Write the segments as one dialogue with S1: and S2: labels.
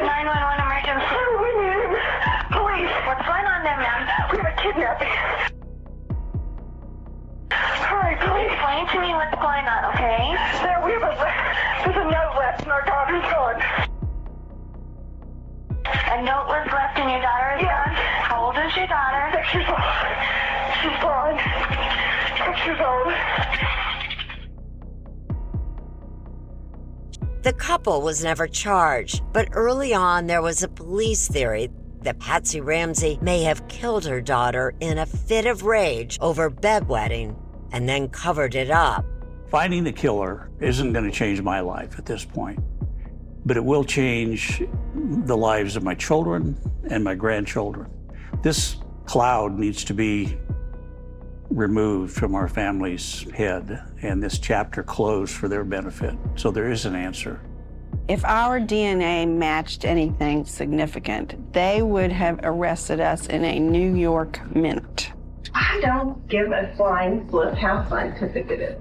S1: 911 emergency.
S2: We need him. Police.
S1: What's going on there, ma'am?
S2: We have a kidnapping. Hurry, please.
S1: Explain to me what's going on, okay?
S2: There's a note left and our daughter's gone.
S1: A note was left and your daughter is gone? How old is your daughter?
S2: 6 years old. She's gone. 6 years old.
S3: The couple was never charged, but early on there was a police theory that Patsy Ramsey may have killed her daughter in a fit of rage over bedwetting and then covered it up.
S4: Finding the killer isn't going to change my life at this point, but it will change the lives of my children and my grandchildren. This cloud needs to be removed from our family's head and this chapter closed for their benefit. So there is an answer.
S5: If our DNA matched anything significant, they would have arrested us in a New York minute.
S6: I don't give a flying flip how scientific it is.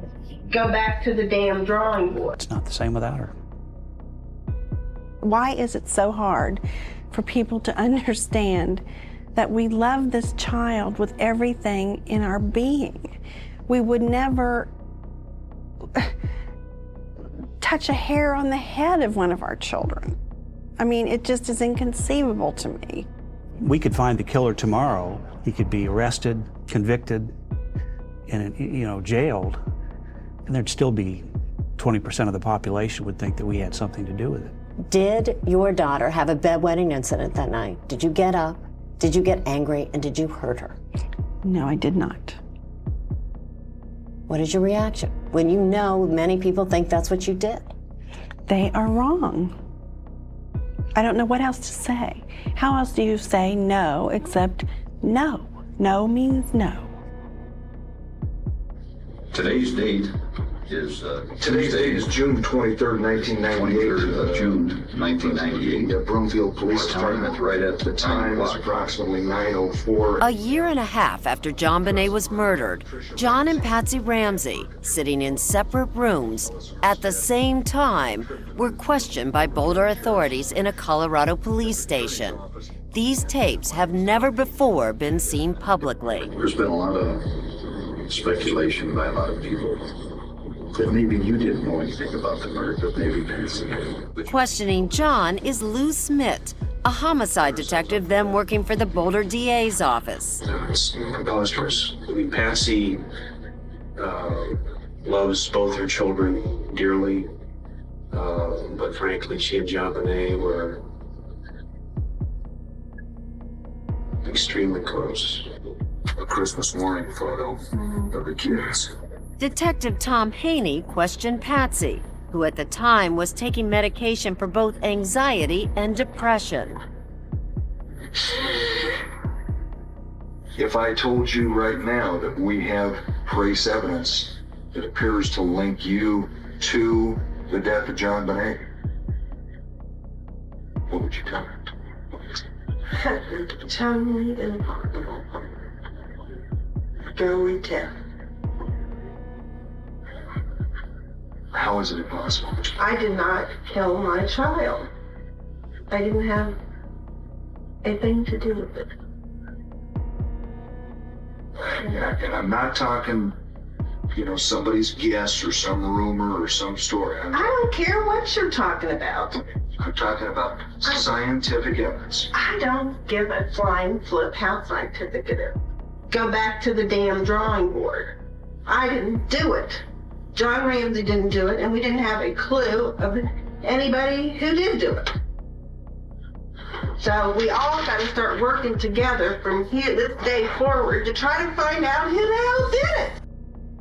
S6: Go back to the damn drawing board.
S4: It's not the same without her.
S5: Why is it so hard for people to understand that we love this child with everything in our being? We would never touch a hair on the head of one of our children. I mean, it just is inconceivable to me.
S4: We could find the killer tomorrow. He could be arrested, convicted, and jailed, and there'd still be 20% of the population would think that we had something to do with it.
S7: Did your daughter have a bedwetting incident that night? Did you get up? Did you get angry? And did you hurt her?
S5: No, I did not.
S7: What is your reaction when you know many people think that's what you did?
S5: They are wrong. I don't know what else to say. How else do you say no except no? No means no.
S8: Today's date is
S9: June 23rd, 1998.
S8: June 1998.
S9: The Broomfield Police Department.
S8: Right at the
S9: Time is approximately 9:04.
S3: A year and a half after JonBenét was murdered, John and Patsy Ramsey, sitting in separate rooms at the same time, were questioned by Boulder authorities in a Colorado police station. These tapes have never before been seen publicly.
S8: There's been a lot of speculation by a lot of people that maybe you didn't know anything about the murder, but maybe Patsy did.
S3: Questioning John is Lou Smith, a homicide detective then working for the Boulder DA's office.
S10: It's preposterous. I mean, Patsy loves both her children dearly, but frankly, she and JonBenét were extremely close.
S9: A Christmas morning photo of the kids.
S3: Detective Tom Haney questioned Patsy, who at the time was taking medication for both anxiety and depression.
S9: If I told you right now that we have trace evidence that appears to link you to the death of JonBenét, what would you tell me?
S6: Tell me and go and tell.
S9: How is it impossible?
S6: I did not kill my child. I didn't have a thing to do with it.
S9: And I'm not talking, somebody's guess or some rumor or some story.
S6: I don't care what you're talking about.
S9: I'm talking about scientific evidence.
S6: I don't give a flying flip how scientific it is. Go back to the damn drawing board. I didn't do it. John Ramsey didn't do it, and we didn't have a clue of anybody who did do it. So we all got to start working together from here this day forward to try to find out who the hell did it.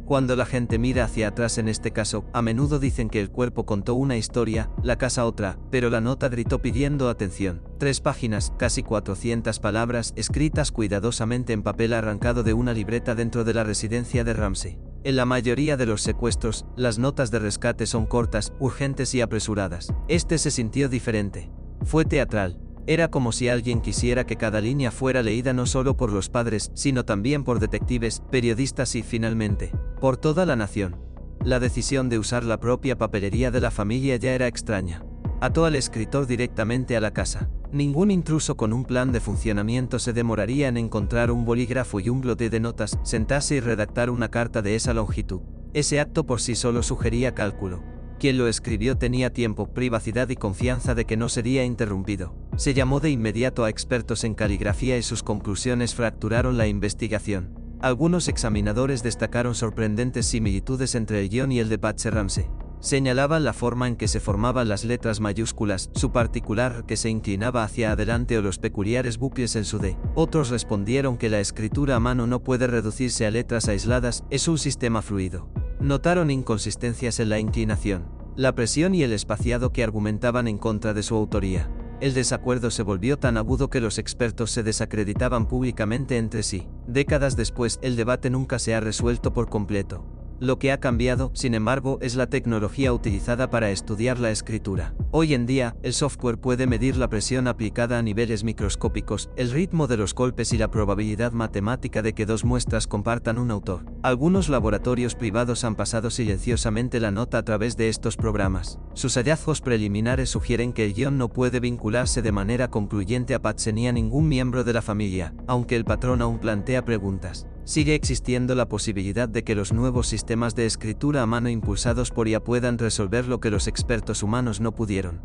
S11: Cuando la gente mira hacia atrás en este caso, a menudo dicen que el cuerpo contó una historia, la casa otra, pero la nota gritó pidiendo atención. 3 páginas, casi 400 palabras, escritas cuidadosamente en papel arrancado de una libreta dentro de la residencia de Ramsey. En la mayoría de los secuestros, las notas de rescate son cortas, urgentes y apresuradas. Este se sintió diferente. Fue teatral. Era como si alguien quisiera que cada línea fuera leída no solo por los padres, sino también por detectives, periodistas y, finalmente, por toda la nación. La decisión de usar la propia papelería de la familia ya era extraña. Ató al escritor directamente a la casa. Ningún intruso con un plan de funcionamiento se demoraría en encontrar un bolígrafo y un bloque de notas, sentarse y redactar una carta de esa longitud. Ese acto por sí solo sugería cálculo. Quien lo escribió tenía tiempo, privacidad y confianza de que no sería interrumpido. Se llamó de inmediato a expertos en caligrafía y sus conclusiones fracturaron la investigación. Algunos examinadores destacaron sorprendentes similitudes entre el guión y el de Patsy Ramsey. Señalaban la forma en que se formaban las letras mayúsculas, su particular que se inclinaba hacia adelante o los peculiares bucles en su D. Otros respondieron que la escritura a mano no puede reducirse a letras aisladas, es un sistema fluido. Notaron inconsistencias en la inclinación, la presión y el espaciado que argumentaban en contra de su autoría. El desacuerdo se volvió tan agudo que los expertos se desacreditaban públicamente entre sí. Décadas después, el debate nunca se ha resuelto por completo. Lo que ha cambiado, sin embargo, es la tecnología utilizada para estudiar la escritura. Hoy en día, el software puede medir la presión aplicada a niveles microscópicos, el ritmo de los golpes y la probabilidad matemática de que dos muestras compartan un autor. Algunos laboratorios privados han pasado silenciosamente la nota a través de estos programas. Sus hallazgos preliminares sugieren que el guión no puede vincularse de manera concluyente a Patsy ni a ningún miembro de la familia, aunque el patrón aún plantea preguntas. Sigue existiendo la posibilidad de que los nuevos sistemas de escritura a mano impulsados por IA puedan resolver lo que los expertos humanos no pudieron.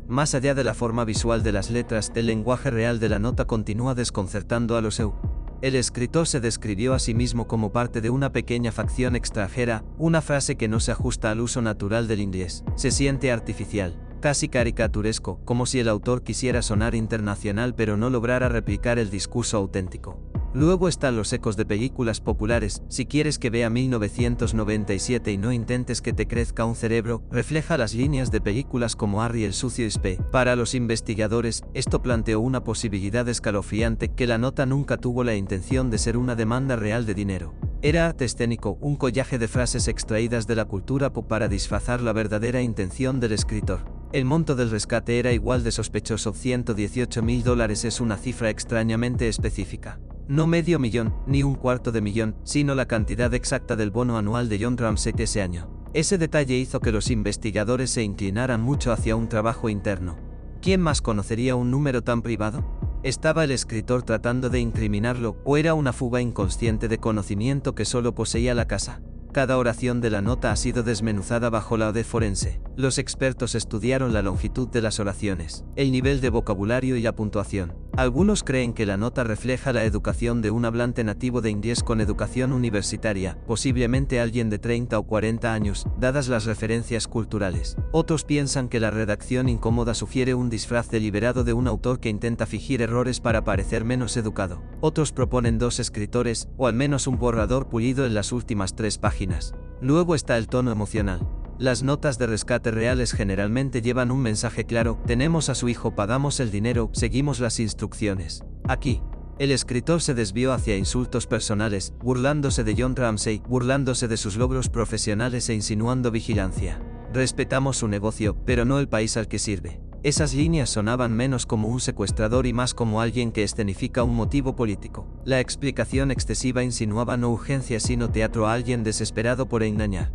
S11: Más allá de la forma visual de las letras, el lenguaje real de la nota continúa desconcertando a los EU. El escritor se describió a sí mismo como parte de una pequeña facción extranjera, una frase que no se ajusta al uso natural del inglés. Se siente artificial, casi caricaturesco, como si el autor quisiera sonar internacional pero no lograra replicar el discurso auténtico. Luego están los ecos de películas populares. Si quieres que vea 1997 y no intentes que te crezca un cerebro, refleja las líneas de películas como Harry el Sucio y Spee. Para los investigadores, esto planteó una posibilidad escalofriante, que la nota nunca tuvo la intención de ser una demanda real de dinero. Era arte escénico, un collaje de frases extraídas de la cultura pop para disfrazar la verdadera intención del escritor. El monto del rescate era igual de sospechoso. $118.000 es una cifra extrañamente específica. No medio millón, ni un cuarto de millón, sino la cantidad exacta del bono anual de John Ramsey ese año. Ese detalle hizo que los investigadores se inclinaran mucho hacia un trabajo interno. ¿Quién más conocería un número tan privado? ¿Estaba el escritor tratando de incriminarlo, o era una fuga inconsciente de conocimiento que solo poseía la casa? Cada oración de la nota ha sido desmenuzada bajo la OD forense. Los expertos estudiaron la longitud de las oraciones, el nivel de vocabulario y la puntuación. Algunos creen que la nota refleja la educación de un hablante nativo de inglés con educación universitaria, posiblemente alguien de 30 o 40 años, dadas las referencias culturales. Otros piensan que la redacción incómoda sugiere un disfraz deliberado de un autor que intenta fingir errores para parecer menos educado. Otros proponen dos escritores, o al menos un borrador pulido en las últimas 3 páginas. Luego está el tono emocional. Las notas de rescate reales generalmente llevan un mensaje claro: tenemos a su hijo, pagamos el dinero, seguimos las instrucciones. Aquí, el escritor se desvió hacia insultos personales, burlándose de John Ramsey, burlándose de sus logros profesionales e insinuando vigilancia. Respetamos su negocio, pero no el país al que sirve. Esas líneas sonaban menos como un secuestrador y más como alguien que escenifica un motivo político. La explicación excesiva insinuaba no urgencia sino teatro a alguien desesperado por engañar.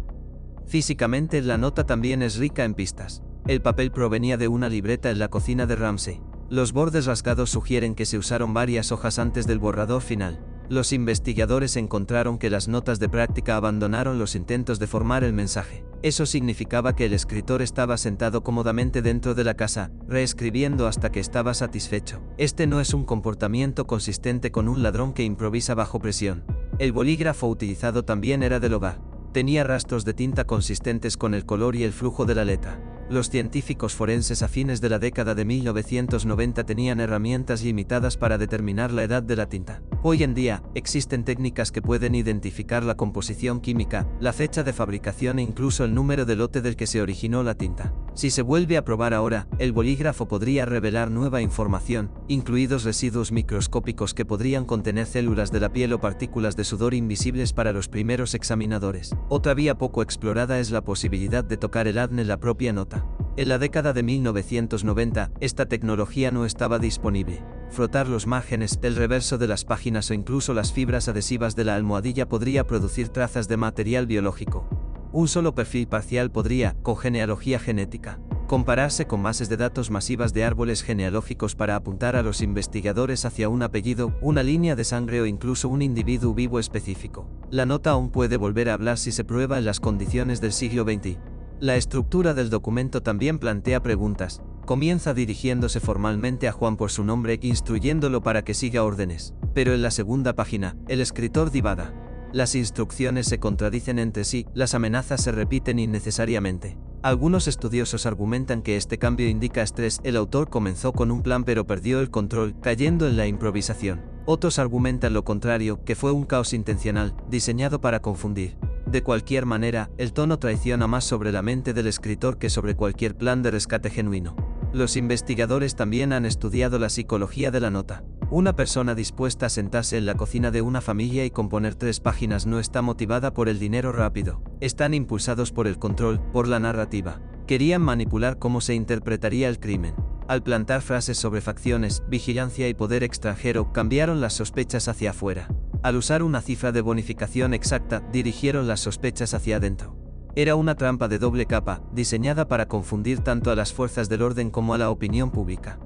S11: Físicamente, la nota también es rica en pistas. El papel provenía de una libreta en la cocina de Ramsey. Los bordes rasgados sugieren que se usaron varias hojas antes del borrador final. Los investigadores encontraron que las notas de práctica abandonaron los intentos de formar el mensaje. Eso significaba que el escritor estaba sentado cómodamente dentro de la casa, reescribiendo hasta que estaba satisfecho. Este no es un comportamiento consistente con un ladrón que improvisa bajo presión. El bolígrafo utilizado también era del hogar. Tenía rastros de tinta consistentes con el color y el flujo de la letra. Los científicos forenses a fines de la década de 1990 tenían herramientas limitadas para determinar la edad de la tinta. Hoy en día, existen técnicas que pueden identificar la composición química, la fecha de fabricación e incluso el número de lote del que se originó la tinta. Si se vuelve a probar ahora, el bolígrafo podría revelar nueva información, incluidos residuos microscópicos que podrían contener células de la piel o partículas de sudor invisibles para los primeros examinadores. Otra vía poco explorada es la posibilidad de tocar el ADN en la propia nota. En la década de 1990, esta tecnología no estaba disponible. Frotar los márgenes, el reverso de las páginas o incluso las fibras adhesivas de la almohadilla podría producir trazas de material biológico. Un solo perfil parcial podría, con genealogía genética. compararse con bases de datos masivas de árboles genealógicos para apuntar a los investigadores hacia un apellido, una línea de sangre o incluso un individuo vivo específico. La nota aún puede volver a hablar si se prueba en las condiciones del siglo XX. La estructura del documento también plantea preguntas. Comienza dirigiéndose formalmente a Juan por su nombre, instruyéndolo para que siga órdenes. Pero en la segunda página, el escritor divaga. Las instrucciones se contradicen entre sí, las amenazas se repiten innecesariamente. Algunos estudiosos argumentan que este cambio indica estrés. El autor comenzó con un plan pero perdió el control, cayendo en la improvisación. Otros argumentan lo contrario, que fue un caos intencional, diseñado para confundir. De cualquier manera, el tono traiciona más sobre la mente del escritor que sobre cualquier plan de rescate genuino. Los investigadores también han estudiado la psicología de la nota. Una persona dispuesta a sentarse en la cocina de una familia y componer 3 páginas no está motivada por el dinero rápido. Están impulsados por el control, por la narrativa. Querían manipular cómo se interpretaría el crimen. Al plantar frases sobre facciones, vigilancia y poder extranjero, cambiaron las sospechas hacia afuera. Al usar una cifra de bonificación exacta, dirigieron las sospechas hacia adentro. Era una trampa de doble capa, diseñada para confundir tanto a las fuerzas del orden como a la opinión pública.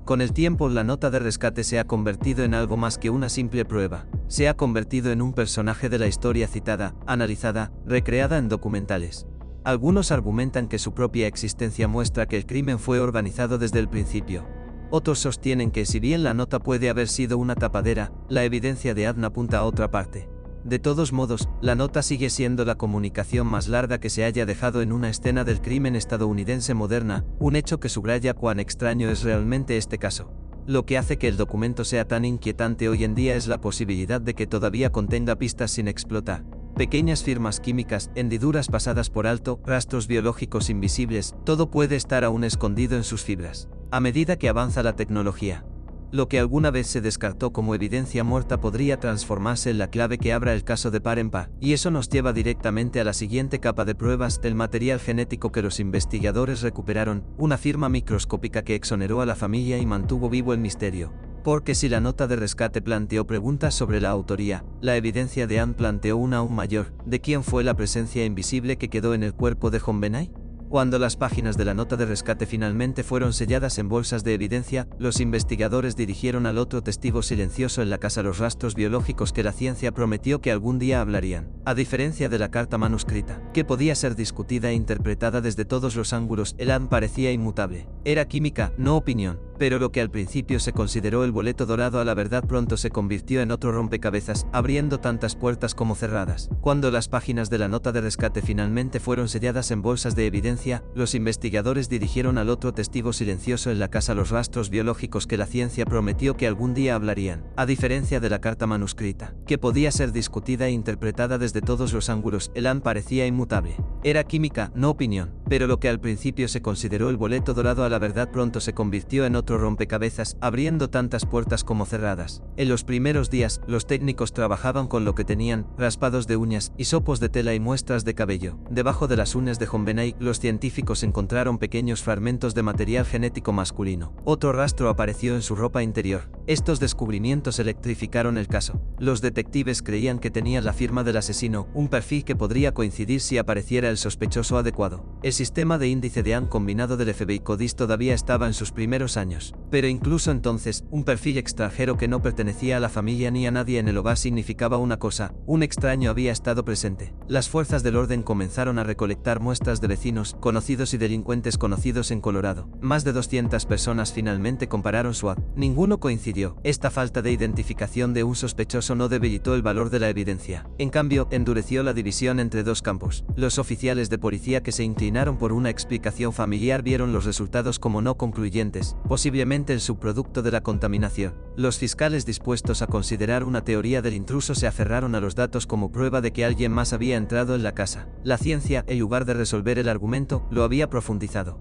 S11: Con el tiempo, la nota de rescate se ha convertido en algo más que una simple prueba. Se ha convertido en un personaje de la historia citada, analizada, recreada en documentales. Algunos argumentan que su propia existencia muestra que el crimen fue organizado desde el principio. Otros sostienen que si bien la nota puede haber sido una tapadera, la evidencia de ADN apunta a otra parte. De todos modos, la nota sigue siendo la comunicación más larga que se haya dejado en una escena del crimen estadounidense moderna, un hecho que subraya cuán extraño es realmente este caso. Lo que hace que el documento sea tan inquietante hoy en día es la posibilidad de que todavía contenga pistas sin explotar. Pequeñas firmas químicas, hendiduras pasadas por alto, rastros biológicos invisibles, todo puede estar aún escondido en sus fibras. A medida que avanza la tecnología, lo que alguna vez se descartó como evidencia muerta podría transformarse en la clave que abra el caso de par en par, y eso nos lleva directamente a la siguiente capa de pruebas, el material genético que los investigadores recuperaron, una firma microscópica que exoneró a la familia y mantuvo vivo el misterio. Porque si la nota de rescate planteó preguntas sobre la autoría, la evidencia de Anne planteó una aún mayor, ¿de quién fue la presencia invisible que quedó en el cuerpo de JonBenét? Cuando las páginas de la nota de rescate finalmente fueron selladas en bolsas de evidencia, los investigadores dirigieron al otro testigo silencioso en la casa los rastros biológicos que la ciencia prometió que algún día hablarían. A diferencia de la carta manuscrita, que podía ser discutida e interpretada desde todos los ángulos, el ADN parecía inmutable. Era química, no opinión. Pero lo que al principio se consideró el boleto dorado a la verdad pronto se convirtió en otro rompecabezas, abriendo tantas puertas como cerradas. Cuando las páginas de la nota de rescate finalmente fueron selladas en bolsas de evidencia, los investigadores dirigieron al otro testigo silencioso en la casa los rastros biológicos que la ciencia prometió que algún día hablarían. A diferencia de la carta manuscrita, que podía ser discutida e interpretada desde todos los ángulos, el ADN parecía inmutable. Era química, no opinión. Pero lo que al principio se consideró el boleto dorado a la verdad pronto se convirtió en otro rompecabezas, abriendo tantas puertas como cerradas. En los primeros días, los técnicos trabajaban con lo que tenían, raspados de uñas, hisopos de tela y muestras de cabello. Debajo de las uñas de JonBenét, los científicos encontraron pequeños fragmentos de material genético masculino. Otro rastro apareció en su ropa interior. Estos descubrimientos electrificaron el caso. Los detectives creían que tenían la firma del asesino, un perfil que podría coincidir si apareciera el sospechoso adecuado. El sistema de índice de ADN combinado del FBI CODIS todavía estaba en sus primeros años. Pero incluso entonces, un perfil extranjero que no pertenecía a la familia ni a nadie en el hogar significaba una cosa: un extraño había estado presente. Las fuerzas del orden comenzaron a recolectar muestras de vecinos, conocidos y delincuentes conocidos en Colorado. Más de 200 personas finalmente compararon su ADN. Ninguno coincidió. Esta falta de identificación de un sospechoso no debilitó el valor de la evidencia. En cambio, endureció la división entre dos campos. Los oficiales de policía que se inclinaron por una explicación familiar vieron los resultados como no concluyentes, posiblemente el subproducto de la contaminación. Los fiscales dispuestos a considerar una teoría del intruso se aferraron a los datos como prueba de que alguien más había entrado en la casa. La ciencia, en lugar de resolver el argumento, lo había profundizado.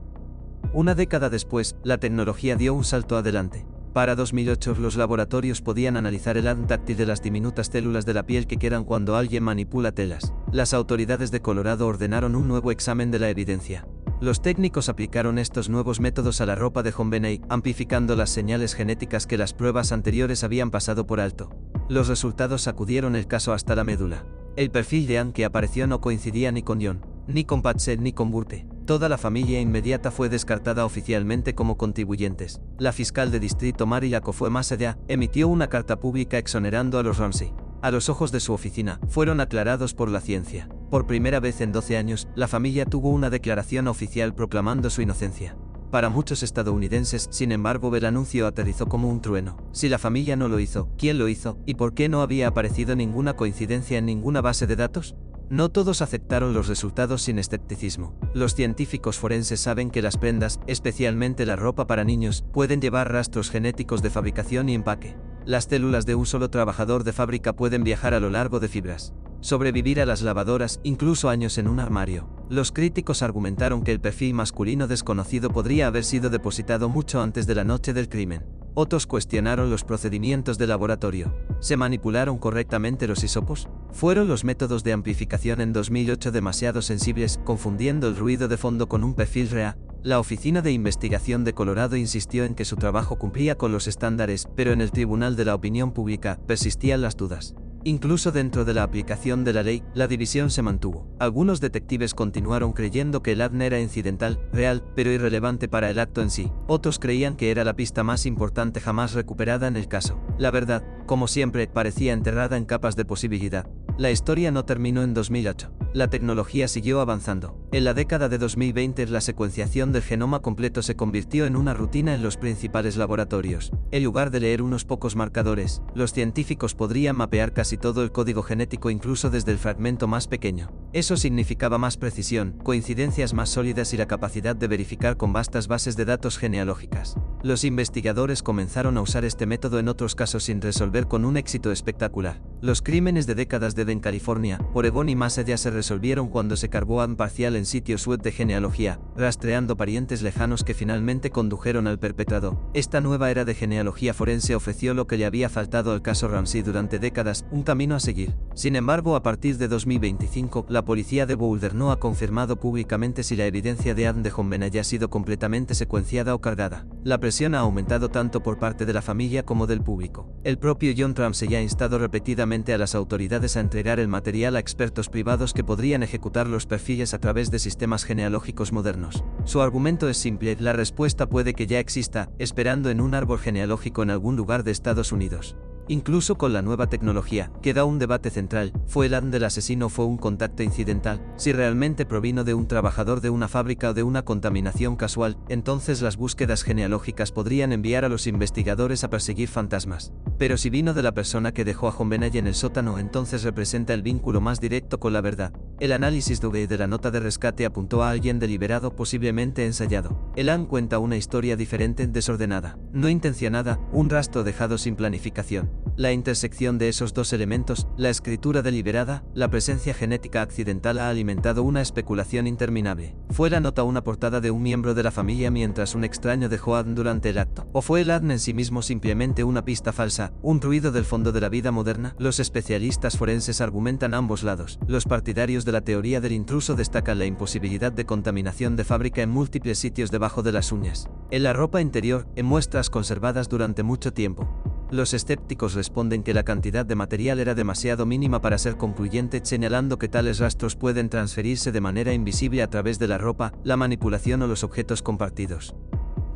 S11: Una década después, la tecnología dio un salto adelante. Para 2008 los laboratorios podían analizar el ADN táctil de las diminutas células de la piel que quedan cuando alguien manipula telas. Las autoridades de Colorado ordenaron un nuevo examen de la evidencia. Los técnicos aplicaron estos nuevos métodos a la ropa de JonBenét, amplificando las señales genéticas que las pruebas anteriores habían pasado por alto. Los resultados sacudieron el caso hasta la médula. El perfil de ADN que apareció no coincidía ni con John, ni con Patsy, ni con Burke. Toda la familia inmediata fue descartada oficialmente como contribuyentes. La fiscal de distrito Mary Laco fue más allá, emitió una carta pública exonerando a los Ramsey. A los ojos de su oficina, fueron aclarados por la ciencia. Por primera vez en 12 años, la familia tuvo una declaración oficial proclamando su inocencia. Para muchos estadounidenses, sin embargo, el anuncio aterrizó como un trueno. Si la familia no lo hizo, ¿quién lo hizo? ¿Y por qué no había aparecido ninguna coincidencia en ninguna base de datos? No todos aceptaron los resultados sin escepticismo. Los científicos forenses saben que las prendas, especialmente la ropa para niños, pueden llevar rastros genéticos de fabricación y empaque. Las células de un solo trabajador de fábrica pueden viajar a lo largo de fibras. Sobrevivir a las lavadoras, incluso años en un armario. Los críticos argumentaron que el perfil masculino desconocido podría haber sido depositado mucho antes de la noche del crimen. Otros cuestionaron los procedimientos de laboratorio. ¿Se manipularon correctamente los hisopos? ¿Fueron los métodos de amplificación en 2008 demasiado sensibles, confundiendo el ruido de fondo con un perfil real? La Oficina de Investigación de Colorado insistió en que su trabajo cumplía con los estándares, pero en el Tribunal de la Opinión Pública persistían las dudas. Incluso dentro de la aplicación de la ley, la división se mantuvo. Algunos detectives continuaron creyendo que el ADN era incidental, real, pero irrelevante para el acto en sí. Otros creían que era la pista más importante jamás recuperada en el caso. La verdad, como siempre, parecía enterrada en capas de posibilidad. La historia no terminó en 2008. La tecnología siguió avanzando. En la década de 2020, la secuenciación del genoma completo se convirtió en una rutina en los principales laboratorios. En lugar de leer unos pocos marcadores, los científicos podrían mapear casi todo el código genético, incluso desde el fragmento más pequeño. Eso significaba más precisión, coincidencias más sólidas y la capacidad de verificar con vastas bases de datos genealógicas. Los investigadores comenzaron a usar este método en otros casos sin resolver con un éxito espectacular. Los crímenes de décadas de en California, Oregón y más allá se resolvieron cuando se cargó ADN parcial en sitios web de genealogía, rastreando parientes lejanos que finalmente condujeron al perpetrador. Esta nueva era de genealogía forense ofreció lo que le había faltado al caso Ramsey durante décadas, un camino a seguir. Sin embargo, a partir de 2025, la policía de Boulder no ha confirmado públicamente si la evidencia de ADN de JonBenét ha sido completamente secuenciada o cargada. La presión ha aumentado tanto por parte de la familia como del público. El propio John Ramsey ha instado repetidamente a las autoridades a entregar el material a expertos privados que podrían ejecutar los perfiles a través de sistemas genealógicos modernos. Su argumento es simple: la respuesta puede que ya exista, esperando en un árbol genealógico en algún lugar de Estados Unidos. Incluso con la nueva tecnología, queda un debate central: ¿fue el ADN del asesino o fue un contacto incidental? Si realmente provino de un trabajador de una fábrica o de una contaminación casual, entonces las búsquedas genealógicas podrían enviar a los investigadores a perseguir fantasmas. Pero si vino de la persona que dejó a JonBenét en el sótano, entonces representa el vínculo más directo con la verdad. El análisis de la nota de rescate apuntó a alguien deliberado, posiblemente ensayado. El ADN cuenta una historia diferente, desordenada, no intencionada, un rastro dejado sin planificación. La intersección de esos dos elementos, la escritura deliberada, la presencia genética accidental, ha alimentado una especulación interminable. ¿Fue la nota una portada de un miembro de la familia mientras un extraño dejó ADN durante el acto? ¿O fue el ADN en sí mismo simplemente una pista falsa, un ruido del fondo de la vida moderna? Los especialistas forenses argumentan ambos lados. Los partidarios de la teoría del intruso destacan la imposibilidad de contaminación de fábrica en múltiples sitios debajo de las uñas, en la ropa interior, en muestras conservadas durante mucho tiempo. Los escépticos responden que la cantidad de material era demasiado mínima para ser concluyente, señalando que tales rastros pueden transferirse de manera invisible a través de la ropa, la manipulación o los objetos compartidos.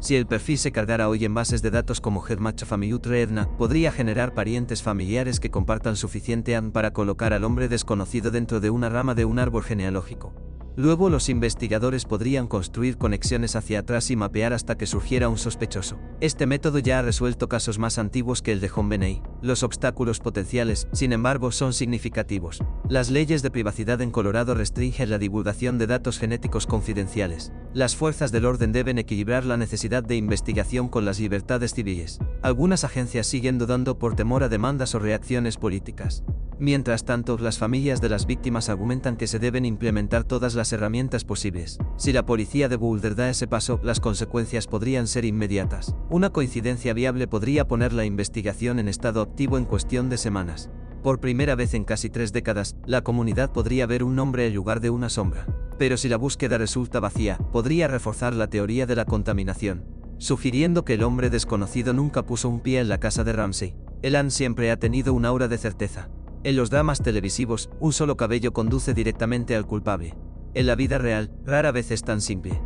S11: Si el perfil se cargara hoy en bases de datos como Gematch Family Tree, podría generar parientes familiares que compartan suficiente ADN para colocar al hombre desconocido dentro de una rama de un árbol genealógico. Luego los investigadores podrían construir conexiones hacia atrás y mapear hasta que surgiera un sospechoso. Este método ya ha resuelto casos más antiguos que el de JonBenét. Los obstáculos potenciales, sin embargo, son significativos. Las leyes de privacidad en Colorado restringen la divulgación de datos genéticos confidenciales. Las fuerzas del orden deben equilibrar la necesidad de investigación con las libertades civiles. Algunas agencias siguen dudando por temor a demandas o reacciones políticas. Mientras tanto, las familias de las víctimas argumentan que se deben implementar todas las herramientas posibles. Si la policía de Boulder da ese paso, las consecuencias podrían ser inmediatas. Una coincidencia viable podría poner la investigación en estado activo en cuestión de semanas. Por primera vez en casi 3 décadas, la comunidad podría ver un nombre en lugar de una sombra. Pero si la búsqueda resulta vacía, podría reforzar la teoría de la contaminación, sugiriendo que el hombre desconocido nunca puso un pie en la casa de Ramsey. El ADN siempre ha tenido un aura de certeza. En los dramas televisivos, un solo cabello conduce directamente al culpable. En la vida real, rara vez es tan simple.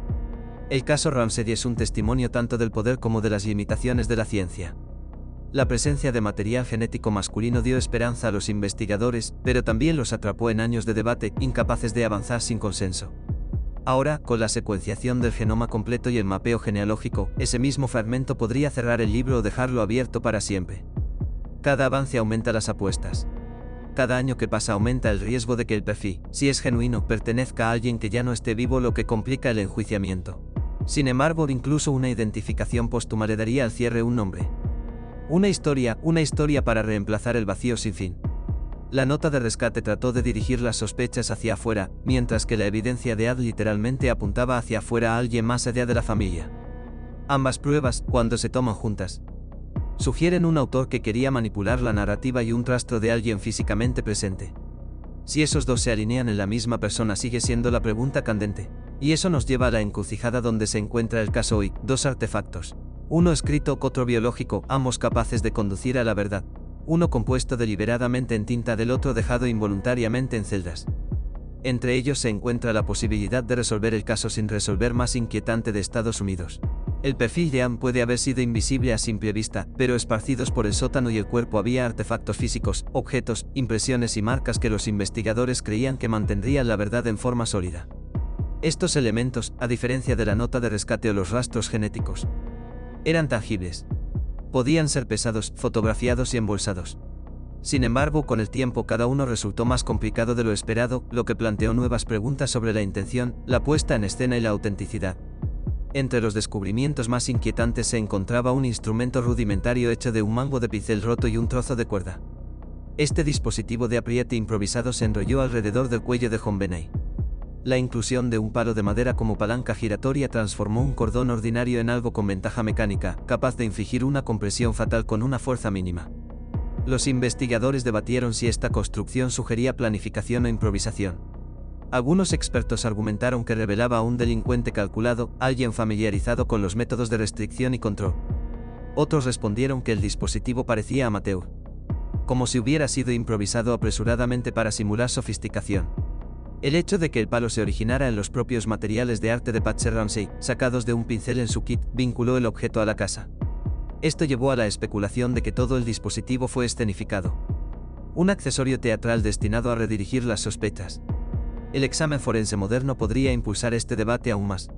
S11: El caso Ramsey es un testimonio tanto del poder como de las limitaciones de la ciencia. La presencia de material genético masculino dio esperanza a los investigadores, pero también los atrapó en años de debate, incapaces de avanzar sin consenso. Ahora, con la secuenciación del genoma completo y el mapeo genealógico, ese mismo fragmento podría cerrar el libro o dejarlo abierto para siempre. Cada avance aumenta las apuestas. Cada año que pasa aumenta el riesgo de que el perfil, si es genuino, pertenezca a alguien que ya no esté vivo, lo que complica el enjuiciamiento. Sin embargo, incluso una identificación póstuma le daría al cierre un nombre. Una historia para reemplazar el vacío sin fin. La nota de rescate trató de dirigir las sospechas hacia afuera, mientras que la evidencia de Ad literalmente apuntaba hacia afuera a alguien más allá de la familia. Ambas pruebas, cuando se toman juntas, sugieren un autor que quería manipular la narrativa y un rastro de alguien físicamente presente. Si esos dos se alinean en la misma persona sigue siendo la pregunta candente. Y eso nos lleva a la encrucijada donde se encuentra el caso hoy, dos artefactos. Uno escrito, otro biológico, ambos capaces de conducir a la verdad. Uno compuesto deliberadamente en tinta, del otro dejado involuntariamente en celdas. Entre ellos se encuentra la posibilidad de resolver el caso sin resolver más inquietante de Estados Unidos. El perfil de Anne puede haber sido invisible a simple vista, pero esparcidos por el sótano y el cuerpo había artefactos físicos, objetos, impresiones y marcas que los investigadores creían que mantendrían la verdad en forma sólida. Estos elementos, a diferencia de la nota de rescate o los rastros genéticos, eran tangibles. Podían ser pesados, fotografiados y embolsados. Sin embargo, con el tiempo cada uno resultó más complicado de lo esperado, lo que planteó nuevas preguntas sobre la intención, la puesta en escena y la autenticidad. Entre los descubrimientos más inquietantes se encontraba un instrumento rudimentario hecho de un mango de pincel roto y un trozo de cuerda. Este dispositivo de apriete improvisado se enrolló alrededor del cuello de JonBenet. La inclusión de un palo de madera como palanca giratoria transformó un cordón ordinario en algo con ventaja mecánica, capaz de infligir una compresión fatal con una fuerza mínima. Los investigadores debatieron si esta construcción sugería planificación o improvisación. Algunos expertos argumentaron que revelaba a un delincuente calculado, alguien familiarizado con los métodos de restricción y control. Otros respondieron que el dispositivo parecía amateur, como si hubiera sido improvisado apresuradamente para simular sofisticación. El hecho de que el palo se originara en los propios materiales de arte de Patsy Ramsey, sacados de un pincel en su kit, vinculó el objeto a la casa. Esto llevó a la especulación de que todo el dispositivo fue escenificado. Un accesorio teatral destinado a redirigir las sospechas. El examen forense moderno podría impulsar este debate aún más.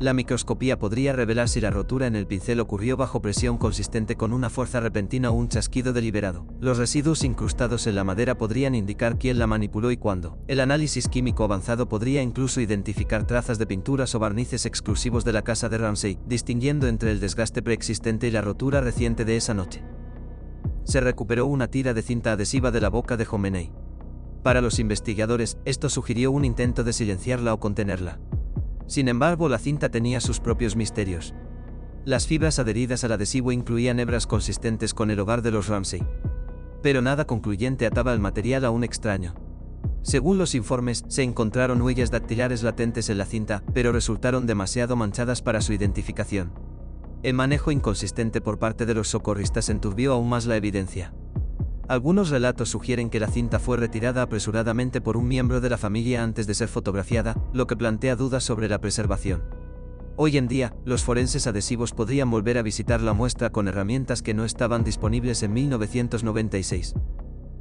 S11: La microscopía podría revelar si la rotura en el pincel ocurrió bajo presión consistente con una fuerza repentina o un chasquido deliberado. Los residuos incrustados en la madera podrían indicar quién la manipuló y cuándo. El análisis químico avanzado podría incluso identificar trazas de pinturas o barnices exclusivos de la casa de Ramsey, distinguiendo entre el desgaste preexistente y la rotura reciente de esa noche. Se recuperó una tira de cinta adhesiva de la boca de JonBenet. Para los investigadores, esto sugirió un intento de silenciarla o contenerla. Sin embargo, la cinta tenía sus propios misterios. Las fibras adheridas al adhesivo incluían hebras consistentes con el hogar de los Ramsey. Pero nada concluyente ataba el material a un extraño. Según los informes, se encontraron huellas dactilares latentes en la cinta, pero resultaron demasiado manchadas para su identificación. El manejo inconsistente por parte de los socorristas enturbió aún más la evidencia. Algunos relatos sugieren que la cinta fue retirada apresuradamente por un miembro de la familia antes de ser fotografiada, lo que plantea dudas sobre la preservación. Hoy en día, los forenses adhesivos podrían volver a visitar la muestra con herramientas que no estaban disponibles en 1996.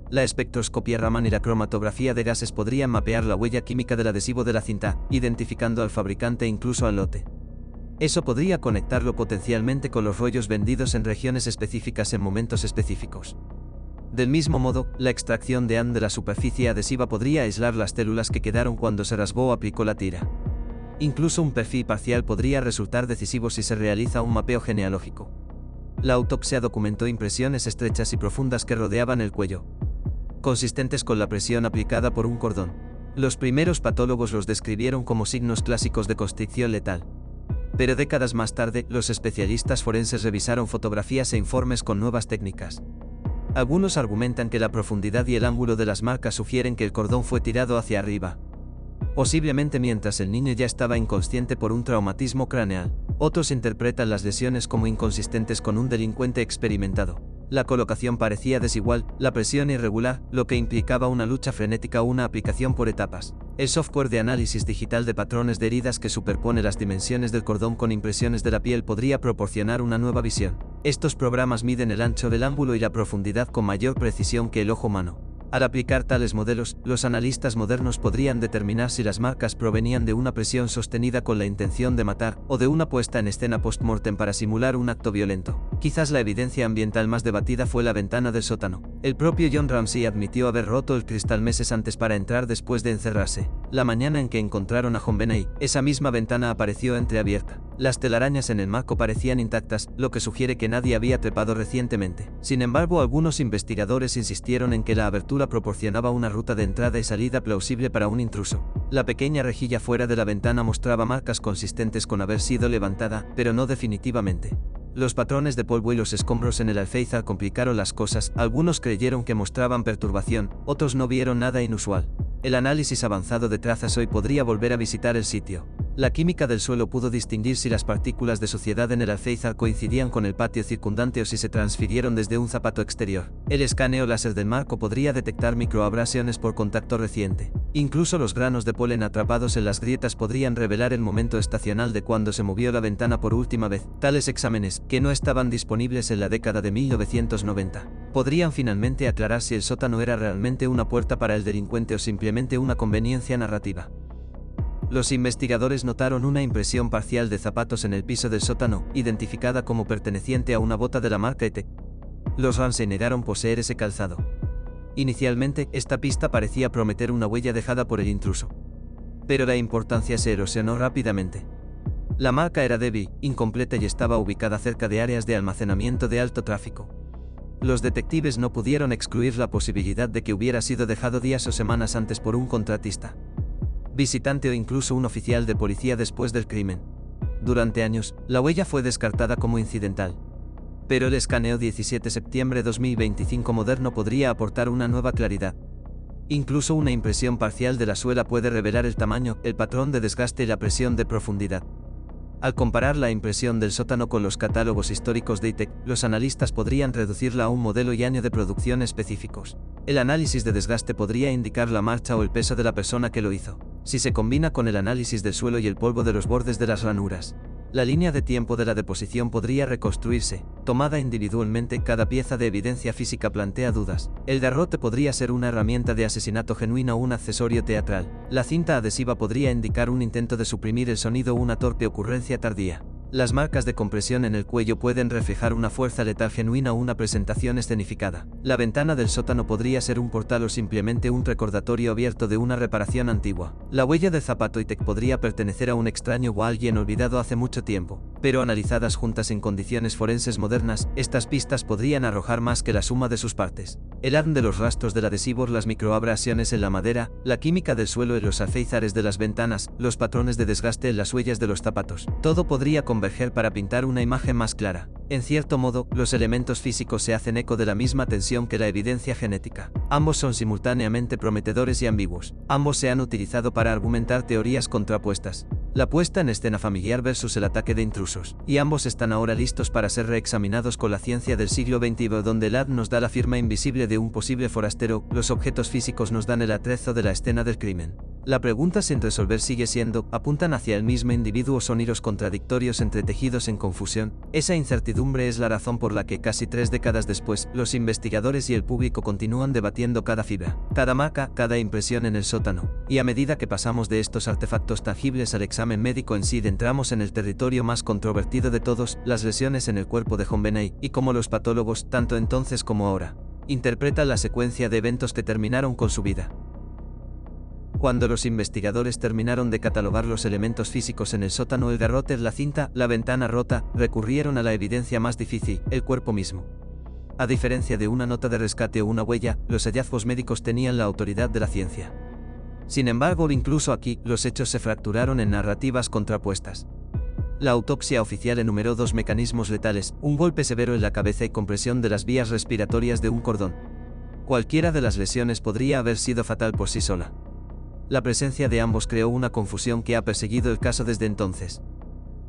S11: La espectroscopia Raman y la cromatografía de gases podrían mapear la huella química del adhesivo de la cinta, identificando al fabricante e incluso al lote. Eso podría conectarlo potencialmente con los rollos vendidos en regiones específicas en momentos específicos. Del mismo modo, la extracción de Anne de la superficie adhesiva podría aislar las células que quedaron cuando se rasgó o aplicó la tira. Incluso un perfil parcial podría resultar decisivo si se realiza un mapeo genealógico. La autopsia documentó impresiones estrechas y profundas que rodeaban el cuello, consistentes con la presión aplicada por un cordón. Los primeros patólogos los describieron como signos clásicos de constricción letal. Pero décadas más tarde, los especialistas forenses revisaron fotografías e informes con nuevas técnicas. Algunos argumentan que la profundidad y el ángulo de las marcas sugieren que el cordón fue tirado hacia arriba, posiblemente mientras el niño ya estaba inconsciente por un traumatismo craneal. Otros interpretan las lesiones como inconsistentes con un delincuente experimentado. La colocación parecía desigual, la presión irregular, lo que implicaba una lucha frenética o una aplicación por etapas. El software de análisis digital de patrones de heridas que superpone las dimensiones del cordón con impresiones de la piel podría proporcionar una nueva visión. Estos programas miden el ancho del ángulo y la profundidad con mayor precisión que el ojo humano. Al aplicar tales modelos, los analistas modernos podrían determinar si las marcas provenían de una presión sostenida con la intención de matar, o de una puesta en escena post-mortem para simular un acto violento. Quizás la evidencia ambiental más debatida fue la ventana del sótano. El propio John Ramsey admitió haber roto el cristal meses antes para entrar después de encerrarse. La mañana en que encontraron a JonBenét, esa misma ventana apareció entreabierta. Las telarañas en el marco parecían intactas, lo que sugiere que nadie había trepado recientemente. Sin embargo, algunos investigadores insistieron en que la abertura proporcionaba una ruta de entrada y salida plausible para un intruso. La pequeña rejilla fuera de la ventana mostraba marcas consistentes con haber sido levantada, pero no definitivamente. Los patrones de polvo y los escombros en el alféizar complicaron las cosas. Algunos creyeron que mostraban perturbación, otros no vieron nada inusual. El análisis avanzado de trazas hoy podría volver a visitar el sitio. La química del suelo pudo distinguir si las partículas de suciedad en el alféizar coincidían con el patio circundante o si se transfirieron desde un zapato exterior. El escaneo láser del marco podría detectar microabrasiones por contacto reciente. Incluso los granos de polen atrapados en las grietas podrían revelar el momento estacional de cuando se movió la ventana por última vez. Tales exámenes, que no estaban disponibles en la década de 1990, podrían finalmente aclarar si el sótano era realmente una puerta para el delincuente o simplemente una conveniencia narrativa. Los investigadores notaron una impresión parcial de zapatos en el piso del sótano, identificada como perteneciente a una bota de la marca ET. Los Ramsey negaron poseer ese calzado. Inicialmente, esta pista parecía prometer una huella dejada por el intruso. Pero la importancia se erosionó rápidamente. La marca era débil, incompleta y estaba ubicada cerca de áreas de almacenamiento de alto tráfico. Los detectives no pudieron excluir la posibilidad de que hubiera sido dejado días o semanas antes por un contratista, visitante o incluso un oficial de policía después del crimen. Durante años, la huella fue descartada como incidental. Pero el escaneo 17 de septiembre de 2025 moderno podría aportar una nueva claridad. Incluso una impresión parcial de la suela puede revelar el tamaño, el patrón de desgaste y la presión de profundidad. Al comparar la impresión del sótano con los catálogos históricos de ITEC, los analistas podrían reducirla a un modelo y año de producción específicos. El análisis de desgaste podría indicar la marcha o el peso de la persona que lo hizo. Si se combina con el análisis del suelo y el polvo de los bordes de las ranuras, la línea de tiempo de la deposición podría reconstruirse. Tomada individualmente, cada pieza de evidencia física plantea dudas. El garrote podría ser una herramienta de asesinato genuina o un accesorio teatral. La cinta adhesiva podría indicar un intento de suprimir el sonido o una torpe ocurrencia tardía. Las marcas de compresión en el cuello pueden reflejar una fuerza letal genuina o una presentación escenificada. La ventana del sótano podría ser un portal o simplemente un recordatorio abierto de una reparación antigua. La huella de zapato ITEC podría pertenecer a un extraño o a alguien olvidado hace mucho tiempo. Pero analizadas juntas en condiciones forenses modernas, estas pistas podrían arrojar más que la suma de sus partes. El ADN de los rastros del adhesivo, las microabrasiones en la madera, la química del suelo y los alféizares de las ventanas, los patrones de desgaste en las huellas de los zapatos. Todo podría converger para pintar una imagen más clara. En cierto modo, los elementos físicos se hacen eco de la misma tensión que la evidencia genética. Ambos son simultáneamente prometedores y ambiguos. Ambos se han utilizado para argumentar teorías contrapuestas. La puesta en escena familiar versus el ataque de intrusos. Y ambos están ahora listos para ser reexaminados con la ciencia del siglo XXI, donde el ADN nos da la firma invisible de un posible forastero, los objetos físicos nos dan el atrezo de la escena del crimen. La pregunta sin resolver sigue siendo, ¿apuntan hacia el mismo individuo o son hilos contradictorios entretejidos en confusión? Esa incertidumbre es la razón por la que casi 3 décadas después, los investigadores y el público continúan debatiendo cada fibra, cada marca, cada impresión en el sótano. Y a medida que pasamos de estos artefactos tangibles al examen médico en sí, entramos en el territorio más controvertido de todos, las lesiones en el cuerpo de JonBenét, y cómo los patólogos, tanto entonces como ahora, interpretan la secuencia de eventos que terminaron con su vida. Cuando los investigadores terminaron de catalogar los elementos físicos en el sótano, el garrote, la cinta, la ventana rota, recurrieron a la evidencia más difícil, el cuerpo mismo. A diferencia de una nota de rescate o una huella, los hallazgos médicos tenían la autoridad de la ciencia. Sin embargo, incluso aquí, los hechos se fracturaron en narrativas contrapuestas. La autopsia oficial enumeró 2 mecanismos letales, un golpe severo en la cabeza y compresión de las vías respiratorias de un cordón. Cualquiera de las lesiones podría haber sido fatal por sí sola. La presencia de ambos creó una confusión que ha perseguido el caso desde entonces.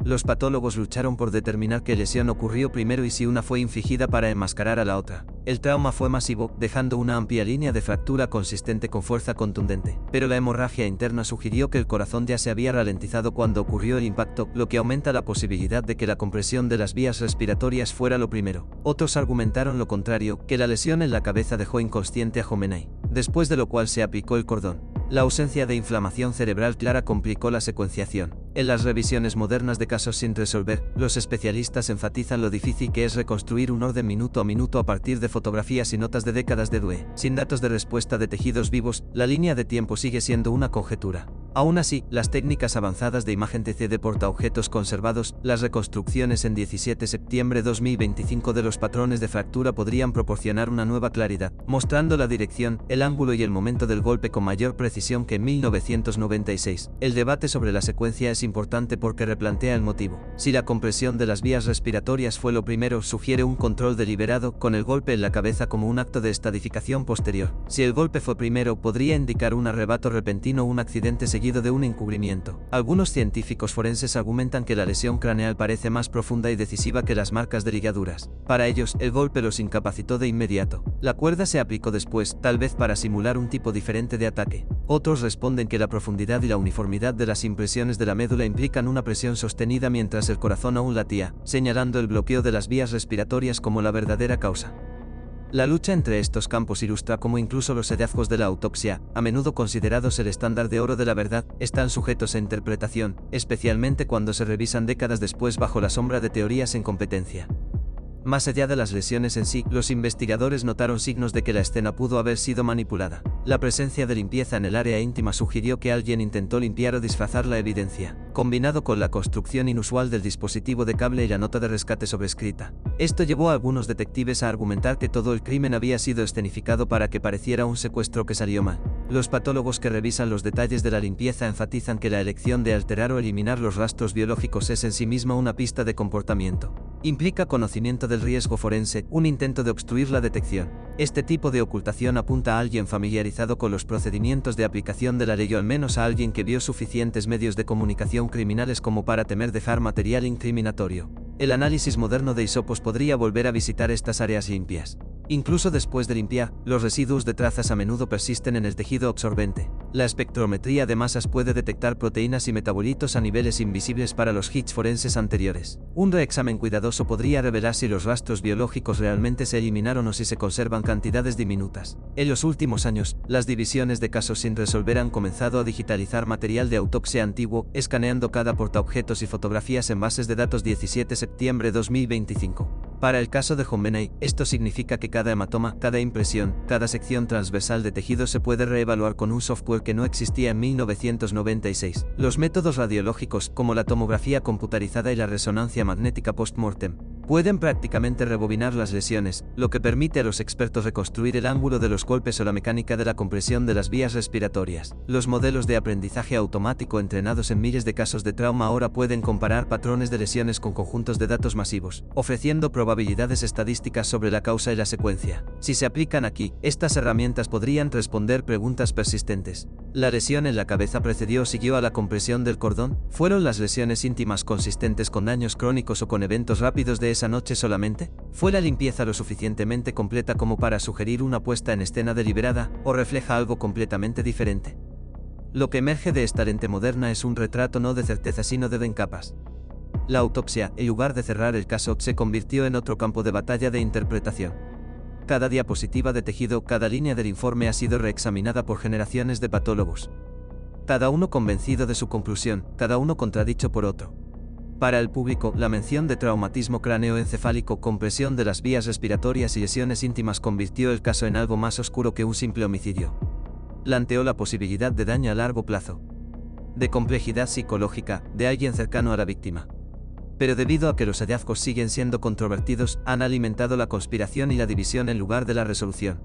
S11: Los patólogos lucharon por determinar qué lesión ocurrió primero y si una fue infligida para enmascarar a la otra. El trauma fue masivo, dejando una amplia línea de fractura consistente con fuerza contundente. Pero la hemorragia interna sugirió que el corazón ya se había ralentizado cuando ocurrió el impacto, lo que aumenta la posibilidad de que la compresión de las vías respiratorias fuera lo primero. Otros argumentaron lo contrario, que la lesión en la cabeza dejó inconsciente a Jomeini, después de lo cual se aplicó el cordón. La ausencia de inflamación cerebral clara complicó la secuenciación. En las revisiones modernas de casos sin resolver, los especialistas enfatizan lo difícil que es reconstruir un orden minuto a minuto a partir de fotografías y notas de décadas de DUE. Sin datos de respuesta de tejidos vivos, la línea de tiempo sigue siendo una conjetura. Aún así, las técnicas avanzadas de imagen TC de portaobjetos conservados, las reconstrucciones en 17 de septiembre de 2025 de los patrones de fractura podrían proporcionar una nueva claridad, mostrando la dirección, el ángulo y el momento del golpe con mayor precisión que en 1996. El debate sobre la secuencia es importante porque replantea el motivo. Si la compresión de las vías respiratorias fue lo primero, sugiere un control deliberado, con el golpe en la cabeza como un acto de estadificación posterior. Si el golpe fue primero, podría indicar un arrebato repentino o un accidente seguido de un encubrimiento. Algunos científicos forenses argumentan que la lesión craneal parece más profunda y decisiva que las marcas de ligaduras. Para ellos, el golpe los incapacitó de inmediato. La cuerda se aplicó después, tal vez para simular un tipo diferente de ataque. Otros responden que la profundidad y la uniformidad de las impresiones de la médula implican una presión sostenida mientras el corazón aún latía, señalando el bloqueo de las vías respiratorias como la verdadera causa. La lucha entre estos campos ilustra cómo incluso los hallazgos de la autopsia, a menudo considerados el estándar de oro de la verdad, están sujetos a interpretación, especialmente cuando se revisan décadas después bajo la sombra de teorías en competencia. Más allá de las lesiones en sí, los investigadores notaron signos de que la escena pudo haber sido manipulada. La presencia de limpieza en el área íntima sugirió que alguien intentó limpiar o disfrazar la evidencia, combinado con la construcción inusual del dispositivo de cable y la nota de rescate sobrescrita. Esto llevó a algunos detectives a argumentar que todo el crimen había sido escenificado para que pareciera un secuestro que salió mal. Los patólogos que revisan los detalles de la limpieza enfatizan que la elección de alterar o eliminar los rastros biológicos es en sí misma una pista de comportamiento. Implica conocimiento del riesgo forense, un intento de obstruir la detección. Este tipo de ocultación apunta a alguien familiarizado con los procedimientos de aplicación de la ley o al menos a alguien que vio suficientes medios de comunicación criminales como para temer dejar material incriminatorio. El análisis moderno de hisopos podría volver a visitar estas áreas limpias. Incluso después de limpiar, los residuos de trazas a menudo persisten en el tejido absorbente. La espectrometría de masas puede detectar proteínas y metabolitos a niveles invisibles para los hits forenses anteriores. Un reexamen cuidadoso podría revelar si los rastros biológicos realmente se eliminaron o si se conservan cantidades diminutas. En los últimos años, las divisiones de casos sin resolver han comenzado a digitalizar material de autopsia antiguo, escaneando cada portaobjetos y fotografías en bases de datos 17 de septiembre de 2025. Para el caso de Jomeini, esto significa que cada hematoma, cada impresión, cada sección transversal de tejido se puede reevaluar con un software que no existía en 1996. Los métodos radiológicos, como la tomografía computarizada y la resonancia magnética post-mortem, pueden prácticamente rebobinar las lesiones, lo que permite a los expertos reconstruir el ángulo de los golpes o la mecánica de la compresión de las vías respiratorias. Los modelos de aprendizaje automático entrenados en miles de casos de trauma ahora pueden comparar patrones de lesiones con conjuntos de datos masivos, ofreciendo probabilidades estadísticas sobre la causa y la secuencia. Si se aplican aquí, estas herramientas podrían responder preguntas persistentes. ¿La lesión en la cabeza precedió o siguió a la compresión del cordón? ¿Fueron las lesiones íntimas consistentes con daños crónicos o con eventos rápidos de esa noche solamente? ¿Fue la limpieza lo suficientemente completa como para sugerir una puesta en escena deliberada, o refleja algo completamente diferente? Lo que emerge de esta lente moderna es un retrato no de certeza sino de capas. La autopsia, en lugar de cerrar el caso, se convirtió en otro campo de batalla de interpretación. Cada diapositiva de tejido, cada línea del informe ha sido reexaminada por generaciones de patólogos. Cada uno convencido de su conclusión, cada uno contradicho por otro. Para el público, la mención de traumatismo cráneoencefálico, compresión de las vías respiratorias y lesiones íntimas convirtió el caso en algo más oscuro que un simple homicidio. Planteó la posibilidad de daño a largo plazo, de complejidad psicológica, de alguien cercano a la víctima. Pero debido a que los hallazgos siguen siendo controvertidos, han alimentado la conspiración y la división en lugar de la resolución.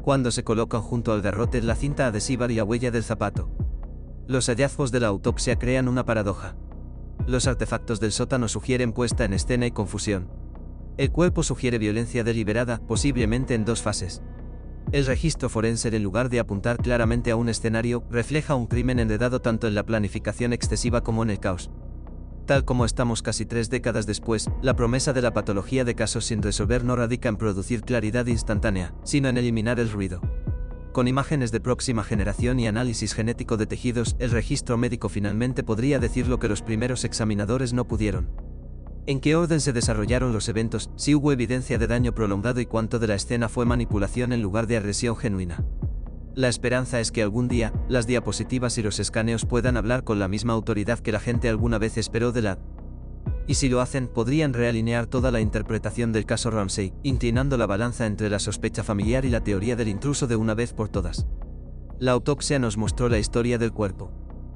S11: Cuando se colocan junto al garrote la cinta adhesiva y la huella del zapato, los hallazgos de la autopsia crean una paradoja. Los artefactos del sótano sugieren puesta en escena y confusión. El cuerpo sugiere violencia deliberada, posiblemente en dos fases. El registro forense, en lugar de apuntar claramente a un escenario, refleja un crimen enredado tanto en la planificación excesiva como en el caos. Tal como estamos casi 3 décadas después, la promesa de la patología de casos sin resolver no radica en producir claridad instantánea, sino en eliminar el ruido. Con imágenes de próxima generación y análisis genético de tejidos, el registro médico finalmente podría decir lo que los primeros examinadores no pudieron. ¿En qué orden se desarrollaron los eventos, si hubo evidencia de daño prolongado y cuánto de la escena fue manipulación en lugar de agresión genuina? La esperanza es que algún día, las diapositivas y los escaneos puedan hablar con la misma autoridad que la gente alguna vez esperó de la... Y si lo hacen, podrían realinear toda la interpretación del caso Ramsey, inclinando la balanza entre la sospecha familiar y la teoría del intruso de una vez por todas. La autopsia nos mostró la historia del cuerpo.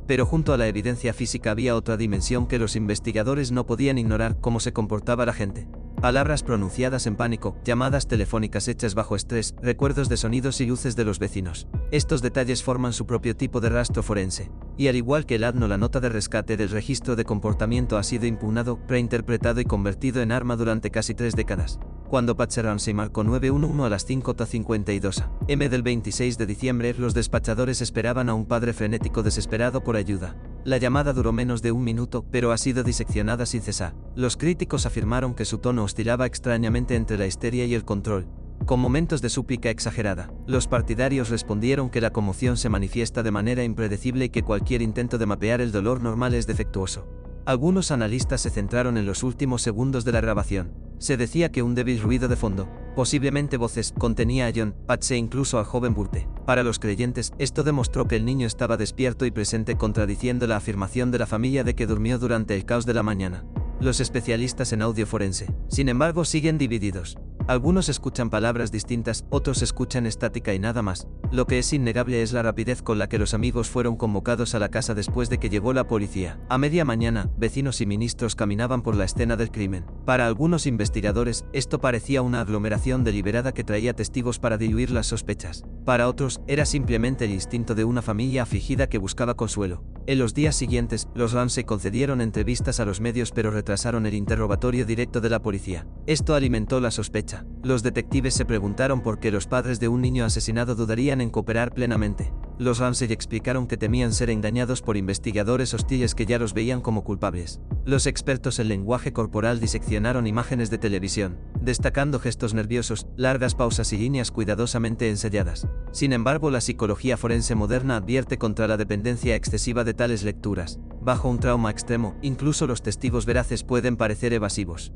S11: Pero junto a la evidencia física había otra dimensión que los investigadores no podían ignorar: cómo se comportaba la gente. Palabras pronunciadas en pánico, llamadas telefónicas hechas bajo estrés, recuerdos de sonidos y luces de los vecinos. Estos detalles forman su propio tipo de rastro forense. Y al igual que el ADN, la nota de rescate del registro de comportamiento ha sido impugnado, reinterpretado y convertido en arma durante casi 3 décadas. Cuando Patsy Ramsey marcó 911 a las 5:52 am del 26 de diciembre, los despachadores esperaban a un padre frenético desesperado por ayuda. La llamada duró menos de 1 minuto, pero ha sido diseccionada sin cesar. Los críticos afirmaron que su tono oscilaba extrañamente entre la histeria y el control, con momentos de súplica exagerada. Los partidarios respondieron que la conmoción se manifiesta de manera impredecible y que cualquier intento de mapear el dolor normal es defectuoso. Algunos analistas se centraron en los últimos segundos de la grabación. Se decía que un débil ruido de fondo, posiblemente voces, contenía a John, Patsy e incluso al joven Burte. Para los creyentes, esto demostró que el niño estaba despierto y presente, contradiciendo la afirmación de la familia de que durmió durante el caos de la mañana. Los especialistas en audio forense, sin embargo, siguen divididos. Algunos escuchan palabras distintas, otros escuchan estática y nada más. Lo que es innegable es la rapidez con la que los amigos fueron convocados a la casa después de que llegó la policía. A media mañana, vecinos y ministros caminaban por la escena del crimen. Para algunos investigadores, esto parecía una aglomeración deliberada que traía testigos para diluir las sospechas. Para otros, era simplemente el instinto de una familia afligida que buscaba consuelo. En los días siguientes, los Ramsey concedieron entrevistas a los medios pero retrasaron el interrogatorio directo de la policía. Esto alimentó la sospecha. Los detectives se preguntaron por qué los padres de un niño asesinado dudarían en cooperar plenamente. Los Ramsey explicaron que temían ser engañados por investigadores hostiles que ya los veían como culpables. Los expertos en lenguaje corporal diseccionaron imágenes de televisión, destacando gestos nerviosos, largas pausas y líneas cuidadosamente ensayadas. Sin embargo, la psicología forense moderna advierte contra la dependencia excesiva de tales lecturas. Bajo un trauma extremo, incluso los testigos veraces pueden parecer evasivos.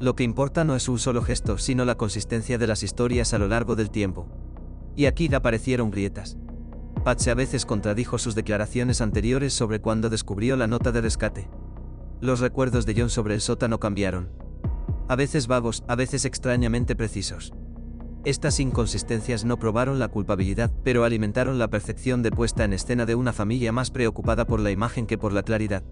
S11: Lo que importa no es un solo gesto, sino la consistencia de las historias a lo largo del tiempo. Y aquí aparecieron grietas. Patsy a veces contradijo sus declaraciones anteriores sobre cuándo descubrió la nota de rescate. Los recuerdos de John sobre el sótano cambiaron. A veces vagos, a veces extrañamente precisos. Estas inconsistencias no probaron la culpabilidad, pero alimentaron la percepción de puesta en escena de una familia más preocupada por la imagen que por la claridad.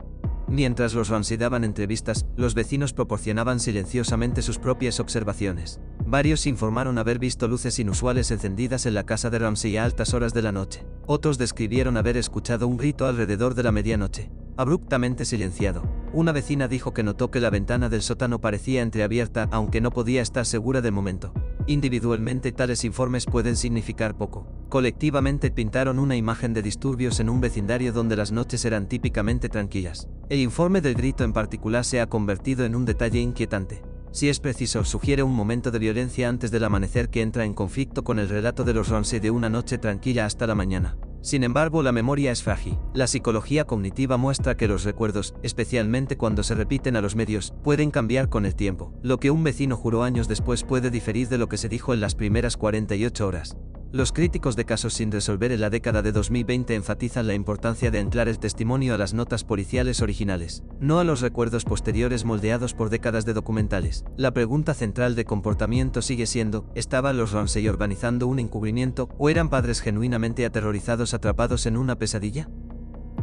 S11: Mientras los Ramsey daban entrevistas, los vecinos proporcionaban silenciosamente sus propias observaciones. Varios informaron haber visto luces inusuales encendidas en la casa de Ramsey a altas horas de la noche. Otros describieron haber escuchado un grito alrededor de la medianoche, abruptamente silenciado. Una vecina dijo que notó que la ventana del sótano parecía entreabierta, aunque no podía estar segura del momento. Individualmente, tales informes pueden significar poco. Colectivamente pintaron una imagen de disturbios en un vecindario donde las noches eran típicamente tranquilas. El informe del grito en particular se ha convertido en un detalle inquietante. Si es preciso, sugiere un momento de violencia antes del amanecer que entra en conflicto con el relato de los Ramsey de una noche tranquila hasta la mañana. Sin embargo, la memoria es frágil. La psicología cognitiva muestra que los recuerdos, especialmente cuando se repiten a los medios, pueden cambiar con el tiempo. Lo que un vecino juró años después puede diferir de lo que se dijo en las primeras 48 horas. Los críticos de casos sin resolver en la década de 2020 enfatizan la importancia de anclar el testimonio a las notas policiales originales, no a los recuerdos posteriores moldeados por décadas de documentales. La pregunta central de comportamiento sigue siendo: ¿estaban los Ramsey organizando un encubrimiento, o eran padres genuinamente aterrorizados atrapados en una pesadilla?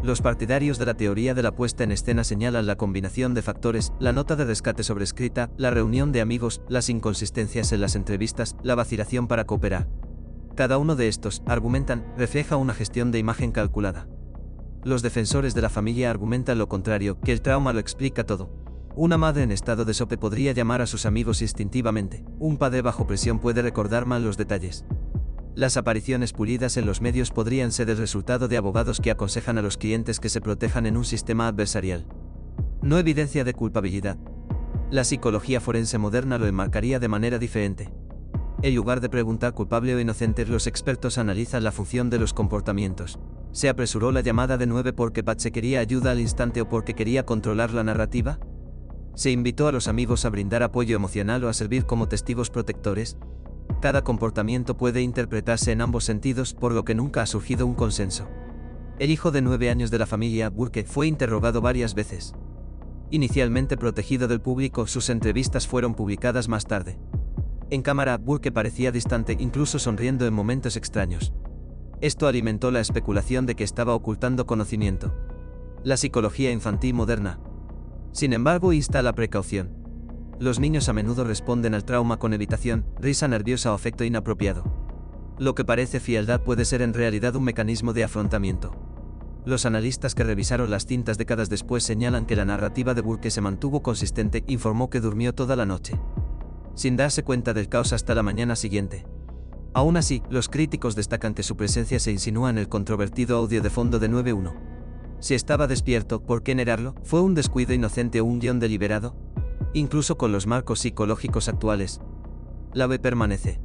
S11: Los partidarios de la teoría de la puesta en escena señalan la combinación de factores: la nota de rescate sobrescrita, la reunión de amigos, las inconsistencias en las entrevistas, la vacilación para cooperar. Cada uno de estos, argumentan, refleja una gestión de imagen calculada. Los defensores de la familia argumentan lo contrario, que el trauma lo explica todo. Una madre en estado de shock podría llamar a sus amigos instintivamente. Un padre bajo presión puede recordar mal los detalles. Las apariciones pulidas en los medios podrían ser el resultado de abogados que aconsejan a los clientes que se protejan en un sistema adversarial. No evidencia de culpabilidad. La psicología forense moderna lo enmarcaría de manera diferente. En lugar de preguntar culpable o inocente, los expertos analizan la función de los comportamientos. ¿Se apresuró la llamada de 9 porque Patsy quería ayuda al instante o porque quería controlar la narrativa? ¿Se invitó a los amigos a brindar apoyo emocional o a servir como testigos protectores? Cada comportamiento puede interpretarse en ambos sentidos, por lo que nunca ha surgido un consenso. El hijo de 9 años de la familia Burke fue interrogado varias veces. Inicialmente protegido del público, sus entrevistas fueron publicadas más tarde. En cámara, Burke parecía distante, incluso sonriendo en momentos extraños. Esto alimentó la especulación de que estaba ocultando conocimiento. La psicología infantil moderna, sin embargo, insta a la precaución. Los niños a menudo responden al trauma con evitación, risa nerviosa o afecto inapropiado. Lo que parece frialdad puede ser en realidad un mecanismo de afrontamiento. Los analistas que revisaron las cintas décadas después señalan que la narrativa de Burke se mantuvo consistente, informó que durmió toda la noche, sin darse cuenta del caos hasta la mañana siguiente. Aún así, los críticos destacan que su presencia se insinúa en el controvertido audio de fondo de 9-1. Si estaba despierto, ¿por qué negarlo? ¿Fue un descuido inocente o un guión deliberado? Incluso con los marcos psicológicos actuales, la B permanece.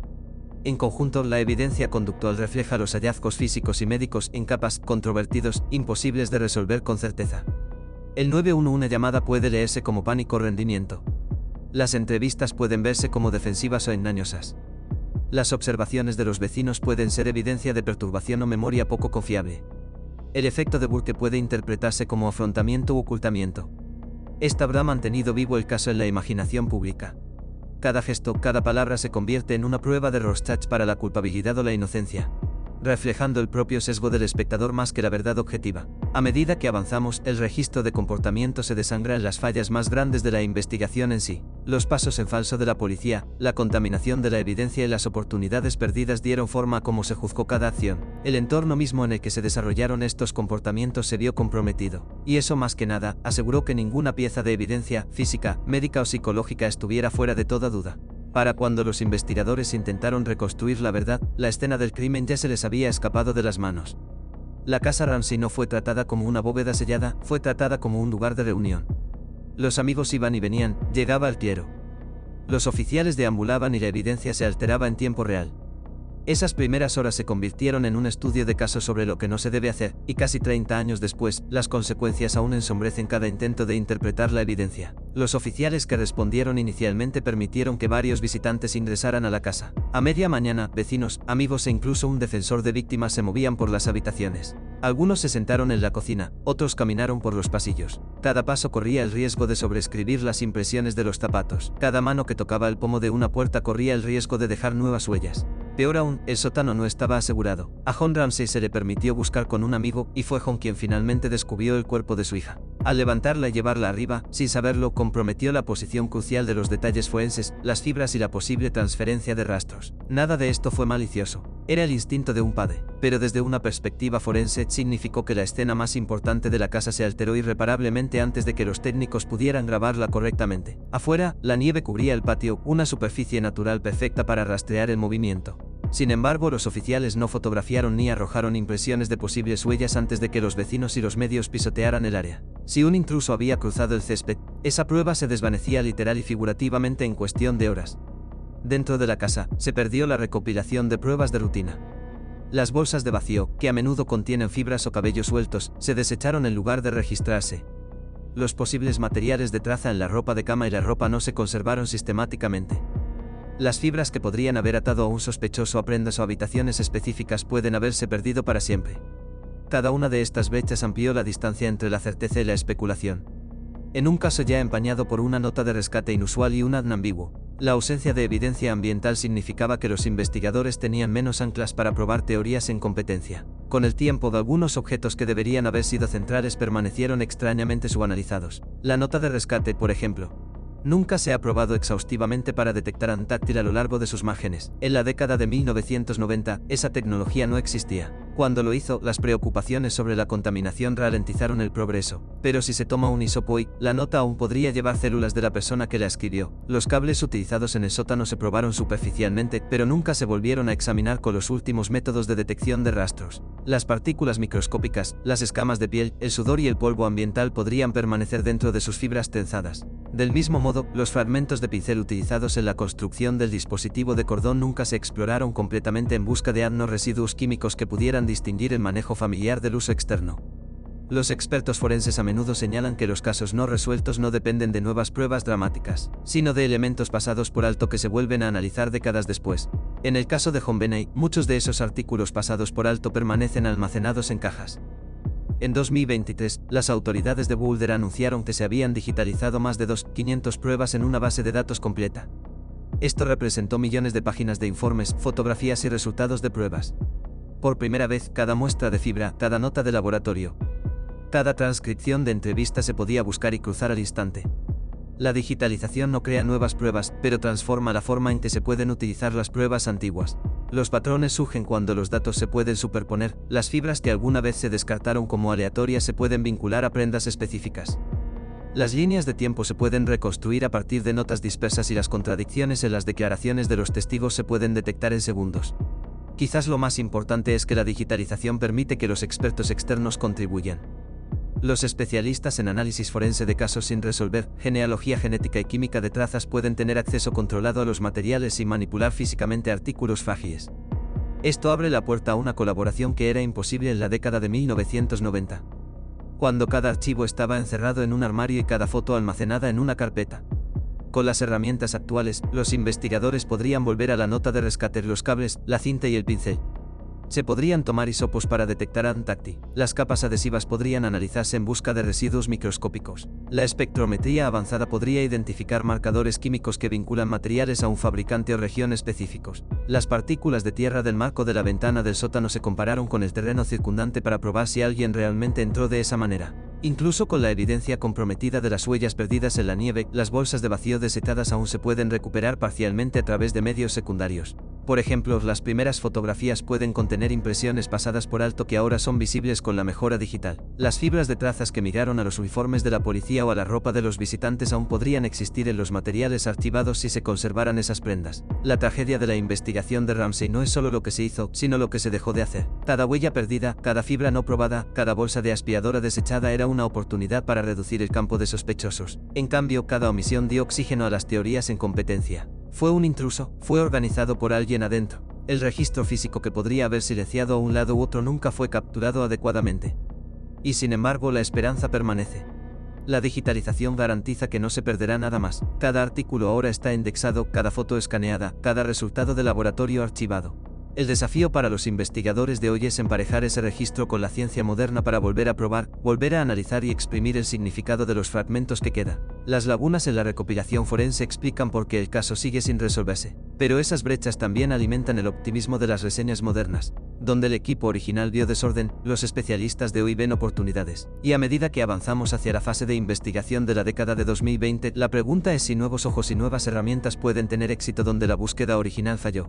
S11: En conjunto, la evidencia conductual refleja los hallazgos físicos y médicos en capas, controvertidos, imposibles de resolver con certeza. El 911, una llamada puede leerse como pánico o rendimiento. Las entrevistas pueden verse como defensivas o engañosas. Las observaciones de los vecinos pueden ser evidencia de perturbación o memoria poco confiable. El efecto de Burke puede interpretarse como afrontamiento u ocultamiento. Esta habrá mantenido vivo el caso en la imaginación pública. Cada gesto, cada palabra se convierte en una prueba de Rorschach para la culpabilidad o la inocencia, reflejando el propio sesgo del espectador más que la verdad objetiva. A medida que avanzamos, el registro de comportamiento se desangra en las fallas más grandes de la investigación en sí. Los pasos en falso de la policía, la contaminación de la evidencia y las oportunidades perdidas dieron forma a cómo se juzgó cada acción. El entorno mismo en el que se desarrollaron estos comportamientos se vio comprometido. Y eso más que nada, aseguró que ninguna pieza de evidencia, física, médica o psicológica estuviera fuera de toda duda. Para cuando los investigadores intentaron reconstruir la verdad, la escena del crimen ya se les había escapado de las manos. La casa Ramsey no fue tratada como una bóveda sellada, fue tratada como un lugar de reunión. Los amigos iban y venían, llegaba el clero. Los oficiales deambulaban y la evidencia se alteraba en tiempo real. Esas primeras horas se convirtieron en un estudio de caso sobre lo que no se debe hacer, y casi 30 años después, las consecuencias aún ensombrecen cada intento de interpretar la evidencia. Los oficiales que respondieron inicialmente permitieron que varios visitantes ingresaran a la casa. A media mañana, vecinos, amigos e incluso un defensor de víctimas se movían por las habitaciones. Algunos se sentaron en la cocina, otros caminaron por los pasillos. Cada paso corría el riesgo de sobreescribir las impresiones de los zapatos. Cada mano que tocaba el pomo de una puerta corría el riesgo de dejar nuevas huellas. Peor aún, el sótano no estaba asegurado. A John Ramsey se le permitió buscar con un amigo, y fue John quien finalmente descubrió el cuerpo de su hija. Al levantarla y llevarla arriba, sin saberlo, comprometió la posición crucial de los detalles forenses, las fibras y la posible transferencia de rastros. Nada de esto fue malicioso. Era el instinto de un padre. Pero desde una perspectiva forense, significó que la escena más importante de la casa se alteró irreparablemente antes de que los técnicos pudieran grabarla correctamente. Afuera, la nieve cubría el patio, una superficie natural perfecta para rastrear el movimiento. Sin embargo, los oficiales no fotografiaron ni arrojaron impresiones de posibles huellas antes de que los vecinos y los medios pisotearan el área. Si un intruso había cruzado el césped, esa prueba se desvanecía literal y figurativamente en cuestión de horas. Dentro de la casa, se perdió la recopilación de pruebas de rutina. Las bolsas de vacío, que a menudo contienen fibras o cabellos sueltos, se desecharon en lugar de registrarse. Los posibles materiales de traza en la ropa de cama y la ropa no se conservaron sistemáticamente. Las fibras que podrían haber atado a un sospechoso a prendas o habitaciones específicas pueden haberse perdido para siempre. Cada una de estas brechas amplió la distancia entre la certeza y la especulación. En un caso ya empañado por una nota de rescate inusual y un ADN ambiguo, la ausencia de evidencia ambiental significaba que los investigadores tenían menos anclas para probar teorías en competencia. Con el tiempo, algunos objetos que deberían haber sido centrales permanecieron extrañamente subanalizados. La nota de rescate, por ejemplo, nunca se ha probado exhaustivamente para detectar antáctil a lo largo de sus márgenes. En la década de 1990, esa tecnología no existía. Cuando lo hizo, las preocupaciones sobre la contaminación ralentizaron el progreso. Pero si se toma un hisopo hoy, la nota aún podría llevar células de la persona que la escribió. Los cables utilizados en el sótano se probaron superficialmente, pero nunca se volvieron a examinar con los últimos métodos de detección de rastros. Las partículas microscópicas, las escamas de piel, el sudor y el polvo ambiental podrían permanecer dentro de sus fibras tensadas. Del mismo modo, los fragmentos de pincel utilizados en la construcción del dispositivo de cordón nunca se exploraron completamente en busca de residuos químicos que pudieran distinguir el manejo familiar del uso externo. Los expertos forenses a menudo señalan que los casos no resueltos no dependen de nuevas pruebas dramáticas, sino de elementos pasados por alto que se vuelven a analizar décadas después. En el caso de JonBenét, muchos de esos artículos pasados por alto permanecen almacenados en cajas. En 2023, las autoridades de Boulder anunciaron que se habían digitalizado más de 2.500 pruebas en una base de datos completa. Esto representó millones de páginas de informes, fotografías y resultados de pruebas. Por primera vez, cada muestra de fibra, cada nota de laboratorio, cada transcripción de entrevista se podía buscar y cruzar al instante. La digitalización no crea nuevas pruebas, pero transforma la forma en que se pueden utilizar las pruebas antiguas. Los patrones surgen cuando los datos se pueden superponer, las fibras que alguna vez se descartaron como aleatorias se pueden vincular a prendas específicas. Las líneas de tiempo se pueden reconstruir a partir de notas dispersas y las contradicciones en las declaraciones de los testigos se pueden detectar en segundos. Quizás lo más importante es que la digitalización permite que los expertos externos contribuyan. Los especialistas en análisis forense de casos sin resolver, genealogía genética y química de trazas pueden tener acceso controlado a los materiales y manipular físicamente artículos frágiles. Esto abre la puerta a una colaboración que era imposible en la década de 1990. Cuando cada archivo estaba encerrado en un armario y cada foto almacenada en una carpeta. Con las herramientas actuales, los investigadores podrían volver a la nota de rescate, los cables, la cinta y el pincel. Se podrían tomar hisopos para detectar ADN. Las capas adhesivas podrían analizarse en busca de residuos microscópicos. La espectrometría avanzada podría identificar marcadores químicos que vinculan materiales a un fabricante o región específicos. Las partículas de tierra del marco de la ventana del sótano se compararon con el terreno circundante para probar si alguien realmente entró de esa manera. Incluso con la evidencia comprometida de las huellas perdidas en la nieve, las bolsas de vacío desechadas aún se pueden recuperar parcialmente a través de medios secundarios. Por ejemplo, las primeras fotografías pueden contener impresiones pasadas por alto que ahora son visibles con la mejora digital. Las fibras de trazas que migraron a los uniformes de la policía o a la ropa de los visitantes aún podrían existir en los materiales archivados si se conservaran esas prendas. La tragedia de la investigación de Ramsey no es solo lo que se hizo, sino lo que se dejó de hacer. Cada huella perdida, cada fibra no probada, cada bolsa de aspiradora desechada era una oportunidad para reducir el campo de sospechosos. En cambio, cada omisión dio oxígeno a las teorías en competencia. ¿Fue un intruso? ¿Fue organizado por alguien adentro? El registro físico que podría haber silenciado a un lado u otro nunca fue capturado adecuadamente. Y sin embargo, la esperanza permanece. La digitalización garantiza que no se perderá nada más. Cada artículo ahora está indexado, cada foto escaneada, cada resultado de laboratorio archivado. El desafío para los investigadores de hoy es emparejar ese registro con la ciencia moderna para volver a probar, volver a analizar y exprimir el significado de los fragmentos que quedan. Las lagunas en la recopilación forense explican por qué el caso sigue sin resolverse. Pero esas brechas también alimentan el optimismo de las reseñas modernas. Donde el equipo original vio desorden, los especialistas de hoy ven oportunidades. Y a medida que avanzamos hacia la fase de investigación de la década de 2020, la pregunta es si nuevos ojos y nuevas herramientas pueden tener éxito donde la búsqueda original falló.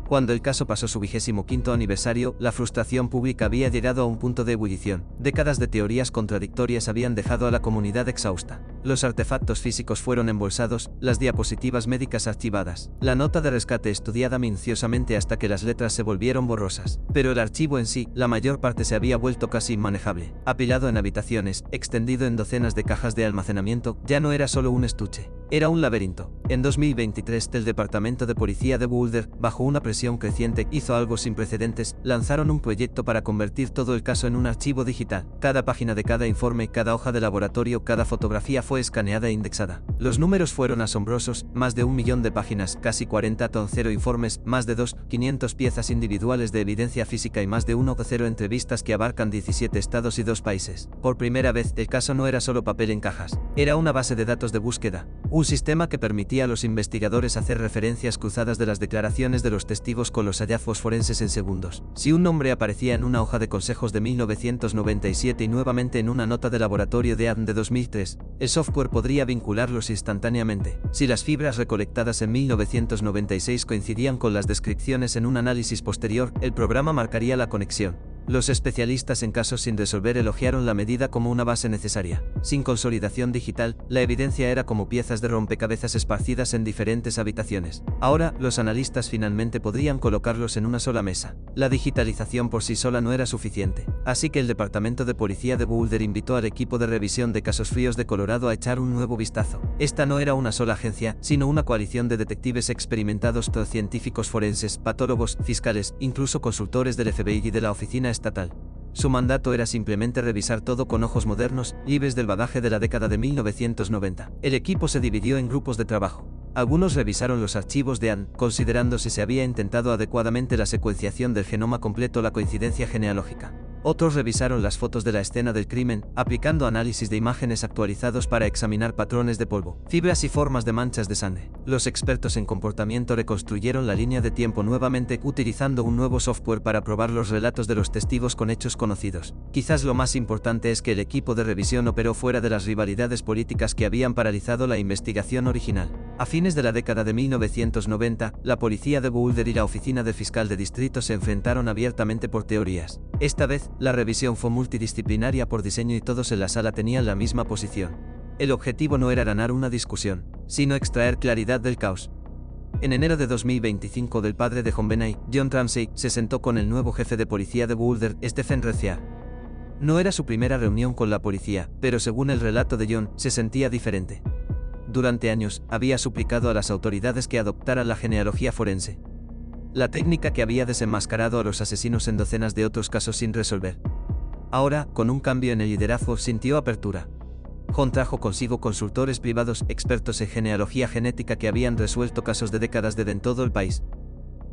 S11: Cuando el caso pasó su 25º aniversario, la frustración pública había llegado a un punto de ebullición. Décadas de teorías contradictorias habían dejado a la comunidad exhausta. Los artefactos físicos fueron embolsados, las diapositivas médicas archivadas, la nota de rescate estudiada minuciosamente hasta que las letras se volvieron borrosas. Pero el archivo en sí, la mayor parte se había vuelto casi inmanejable. Apilado en habitaciones, extendido en docenas de cajas de almacenamiento, ya no era solo un estuche. Era un laberinto. En 2023, el Departamento de Policía de Boulder, bajo una presión creciente, hizo algo sin precedentes. Lanzaron un proyecto para convertir todo el caso en un archivo digital. Cada página de cada informe, cada hoja de laboratorio, cada fotografía fue escaneada e indexada. Los números fueron asombrosos: más de 1 millón de páginas, casi 40,0 informes, más de 2.500 piezas individuales de evidencia física y más de 1,0 entrevistas que abarcan 17 estados y 2 países. Por primera vez, el caso no era solo papel en cajas. Era una base de datos de búsqueda. Un sistema que permitía a los investigadores hacer referencias cruzadas de las declaraciones de los testigos con los hallazgos forenses en segundos. Si un nombre aparecía en una hoja de consejos de 1997 y nuevamente en una nota de laboratorio de ADN de 2003, El software podría vincularlos instantáneamente. Si las fibras recolectadas en 1996 coincidían con las descripciones en un análisis posterior, el programa marcaría la conexión. Los especialistas en casos sin resolver elogiaron la medida como una base necesaria. Sin consolidación digital, la evidencia era como piezas de rompecabezas esparcidas en diferentes habitaciones. Ahora, los analistas finalmente podrían colocarlos en una sola mesa. La digitalización por sí sola no era suficiente, así que el Departamento de Policía de Boulder invitó al equipo de revisión de casos fríos de Colorado a echar un nuevo vistazo. Esta no era una sola agencia, sino una coalición de detectives experimentados, científicos forenses, patólogos, fiscales, incluso consultores del FBI y de la Oficina Estatal. Su mandato era simplemente revisar todo con ojos modernos, libres del bagaje de la década de 1990. El equipo se dividió en grupos de trabajo. Algunos revisaron los archivos de Anne, considerando si se había intentado adecuadamente la secuenciación del genoma completo o la coincidencia genealógica. Otros revisaron las fotos de la escena del crimen, aplicando análisis de imágenes actualizados para examinar patrones de polvo, fibras y formas de manchas de sangre. Los expertos en comportamiento reconstruyeron la línea de tiempo nuevamente utilizando un nuevo software para probar los relatos de los testigos con hechos conocidos. Quizás lo más importante es que el equipo de revisión operó fuera de las rivalidades políticas que habían paralizado la investigación original. A fines de la década de 1990, la policía de Boulder y la oficina del fiscal de distrito se enfrentaron abiertamente por teorías. Esta vez, la revisión fue multidisciplinaria por diseño y todos en la sala tenían la misma posición. El objetivo no era ganar una discusión, sino extraer claridad del caos. En enero de 2025 del padre de JonBenét, John Ramsey, se sentó con el nuevo jefe de policía de Boulder, Stephen Reciar. No era su primera reunión con la policía, pero según el relato de John, se sentía diferente. Durante años, había suplicado a las autoridades que adoptaran la genealogía forense, la técnica que había desenmascarado a los asesinos en docenas de otros casos sin resolver. Ahora, con un cambio en el liderazgo, sintió apertura. John trajo consigo consultores privados, expertos en genealogía genética que habían resuelto casos de décadas en todo el país.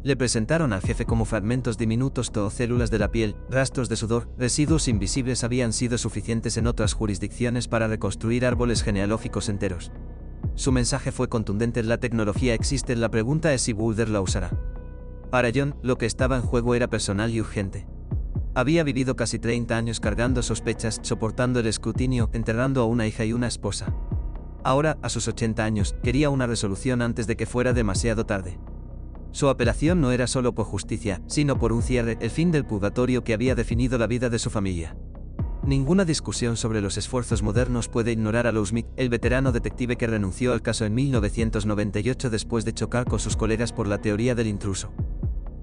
S11: Le presentaron al jefe como fragmentos diminutos o células de la piel, rastros de sudor, residuos invisibles habían sido suficientes en otras jurisdicciones para reconstruir árboles genealógicos enteros. Su mensaje fue contundente: la tecnología existe, la pregunta es si Boulder la usará. Para John, lo que estaba en juego era personal y urgente. Había vivido casi 30 años cargando sospechas, soportando el escrutinio, enterrando a una hija y una esposa. Ahora, a sus 80 años, quería una resolución antes de que fuera demasiado tarde. Su apelación no era solo por justicia, sino por un cierre, el fin del purgatorio que había definido la vida de su familia. Ninguna discusión sobre los esfuerzos modernos puede ignorar a Lou Smith, el veterano detective que renunció al caso en 1998 después de chocar con sus colegas por la teoría del intruso.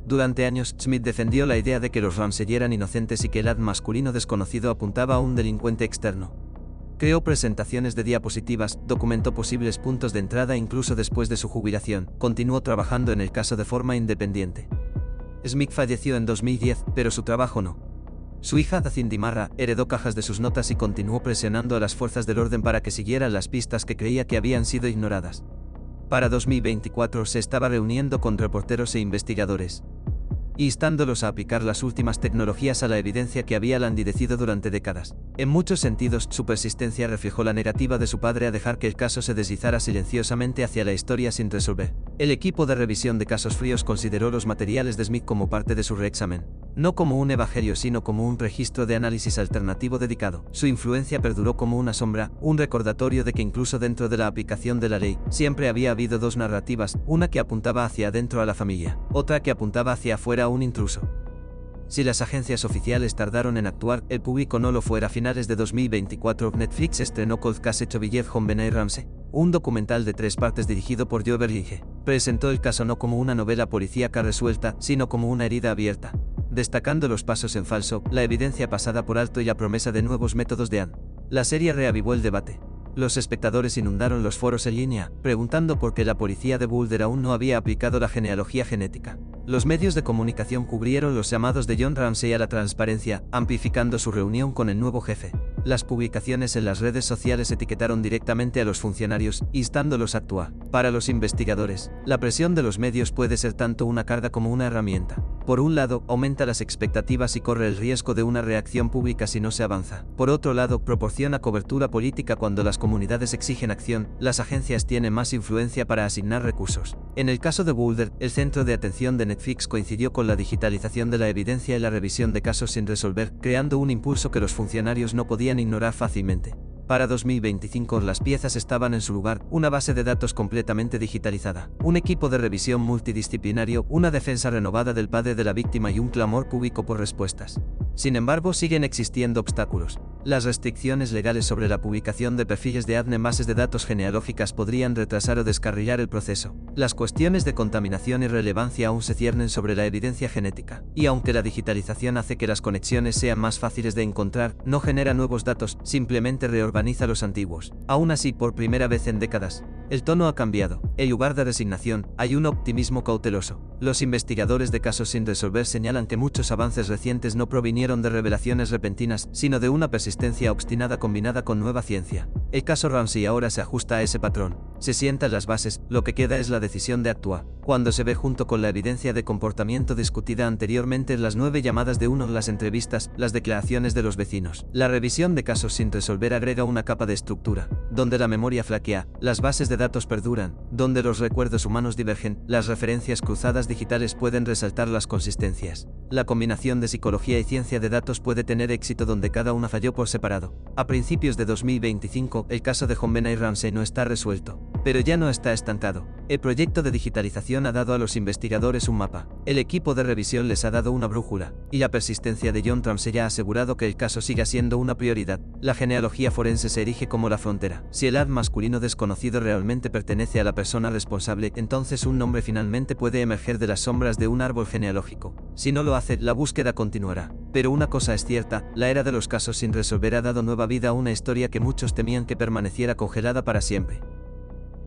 S11: Durante años, Smith defendió la idea de que los Ramsey eran inocentes y que el ADN masculino desconocido apuntaba a un delincuente externo. Creó presentaciones de diapositivas, documentó posibles puntos de entrada incluso después de su jubilación, continuó trabajando en el caso de forma independiente. Smith falleció en 2010, pero su trabajo no. Su hija, Cindy Marra, heredó cajas de sus notas y continuó presionando a las fuerzas del orden para que siguieran las pistas que creía que habían sido ignoradas. Para 2024 se estaba reuniendo con reporteros e investigadores, instándolos a aplicar las últimas tecnologías a la evidencia que había languidecido durante décadas. En muchos sentidos, su persistencia reflejó la negativa de su padre a dejar que el caso se deslizara silenciosamente hacia la historia sin resolver. El equipo de revisión de casos fríos consideró los materiales de Smith como parte de su reexamen, no como un evangelio sino como un registro de análisis alternativo dedicado. Su influencia perduró como una sombra, un recordatorio de que incluso dentro de la aplicación de la ley, siempre había habido dos narrativas, una que apuntaba hacia adentro a la familia, otra que apuntaba hacia afuera a un intruso. Si las agencias oficiales tardaron en actuar, el público no lo fue. A finales de 2024, Netflix estrenó Cold Case Chovillet JonBenét Ramsey, un documental de 3 partes dirigido por Joe Berlige. Presentó el caso no como una novela policíaca resuelta, sino como una herida abierta, destacando los pasos en falso, la evidencia pasada por alto y la promesa de nuevos métodos de Anne. La serie reavivó el debate. Los espectadores inundaron los foros en línea, preguntando por qué la policía de Boulder aún no había aplicado la genealogía genética. Los medios de comunicación cubrieron los llamados de John Ramsey a la transparencia, amplificando su reunión con el nuevo jefe. Las publicaciones en las redes sociales etiquetaron directamente a los funcionarios, instándolos a actuar. Para los investigadores, la presión de los medios puede ser tanto una carga como una herramienta. Por un lado, aumenta las expectativas y corre el riesgo de una reacción pública si no se avanza. Por otro lado, proporciona cobertura política cuando las comunidades exigen acción, las agencias tienen más influencia para asignar recursos. En el caso de Boulder, el centro de atención de Netflix coincidió con la digitalización de la evidencia y la revisión de casos sin resolver, creando un impulso que los funcionarios no podían ignorar fácilmente. Para 2025 las piezas estaban en su lugar, una base de datos completamente digitalizada, un equipo de revisión multidisciplinario, una defensa renovada del padre de la víctima y un clamor público por respuestas. Sin embargo, siguen existiendo obstáculos. Las restricciones legales sobre la publicación de perfiles de ADN en bases de datos genealógicas podrían retrasar o descarrilar el proceso. Las cuestiones de contaminación y relevancia aún se ciernen sobre la evidencia genética. Y aunque la digitalización hace que las conexiones sean más fáciles de encontrar, no genera nuevos datos, simplemente reorganiza los antiguos. Aún así, por primera vez en décadas, el tono ha cambiado. En lugar de resignación, hay un optimismo cauteloso. Los investigadores de casos sin resolver señalan que muchos avances recientes no provinieron de revelaciones repentinas, sino de una persistencia obstinada combinada con nueva ciencia. El caso Ramsey ahora se ajusta a ese patrón. Se sientan las bases, lo que queda es la decisión de actuar. Cuando se ve junto con la evidencia de comportamiento discutida anteriormente, las 9 llamadas de uno, las entrevistas, las declaraciones de los vecinos. La revisión de casos sin resolver agrega una capa de estructura. Donde la memoria flaquea, las bases de datos perduran. Donde los recuerdos humanos divergen, las referencias cruzadas digitales pueden resaltar las consistencias. La combinación de psicología y ciencia de datos puede tener éxito donde cada una falló por separado. A principios de 2025, el caso de JonBenét Ramsey no está resuelto, pero ya no está estancado. El proyecto de digitalización ha dado a los investigadores un mapa, el equipo de revisión les ha dado una brújula, y la persistencia de John Ramsey ha asegurado que el caso siga siendo una prioridad. La genealogía forense se erige como la frontera. Si el ADN masculino desconocido realmente pertenece a la persona responsable, entonces un nombre finalmente puede emerger de las sombras de un árbol genealógico. Si no lo hace, la búsqueda continuará. Pero una cosa es cierta, la era de los casos sin resolver ha dado nueva vida a una historia que muchos temían que permaneciera congelada para siempre.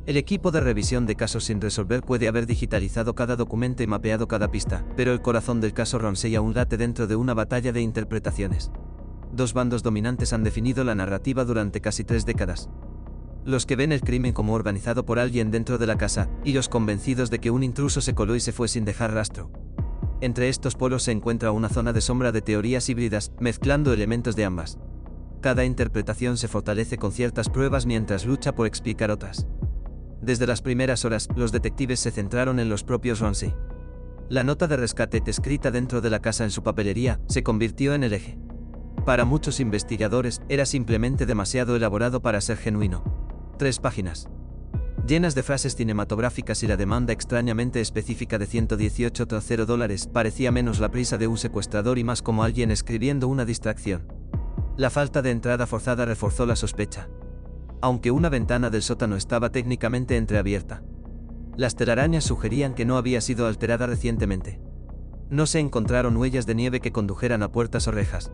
S11: El equipo de revisión de casos sin resolver puede haber digitalizado cada documento y mapeado cada pista, pero el corazón del caso Ramsey aún late dentro de una batalla de interpretaciones. Dos bandos dominantes han definido la narrativa durante casi 3 décadas. Los que ven el crimen como organizado por alguien dentro de la casa, y los convencidos de que un intruso se coló y se fue sin dejar rastro. Entre estos polos se encuentra una zona de sombra de teorías híbridas, mezclando elementos de ambas. Cada interpretación se fortalece con ciertas pruebas mientras lucha por explicar otras. Desde las primeras horas, los detectives se centraron en los propios Ramsey. La nota de rescate escrita dentro de la casa en su papelería se convirtió en el eje. Para muchos investigadores, era simplemente demasiado elaborado para ser genuino. 3 páginas. Llenas de frases cinematográficas y la demanda extrañamente específica de $118,000 parecía menos la prisa de un secuestrador y más como alguien escribiendo una distracción. La falta de entrada forzada reforzó la sospecha. Aunque una ventana del sótano estaba técnicamente entreabierta. Las telarañas sugerían que no había sido alterada recientemente. No se encontraron huellas de nieve que condujeran a puertas o rejas.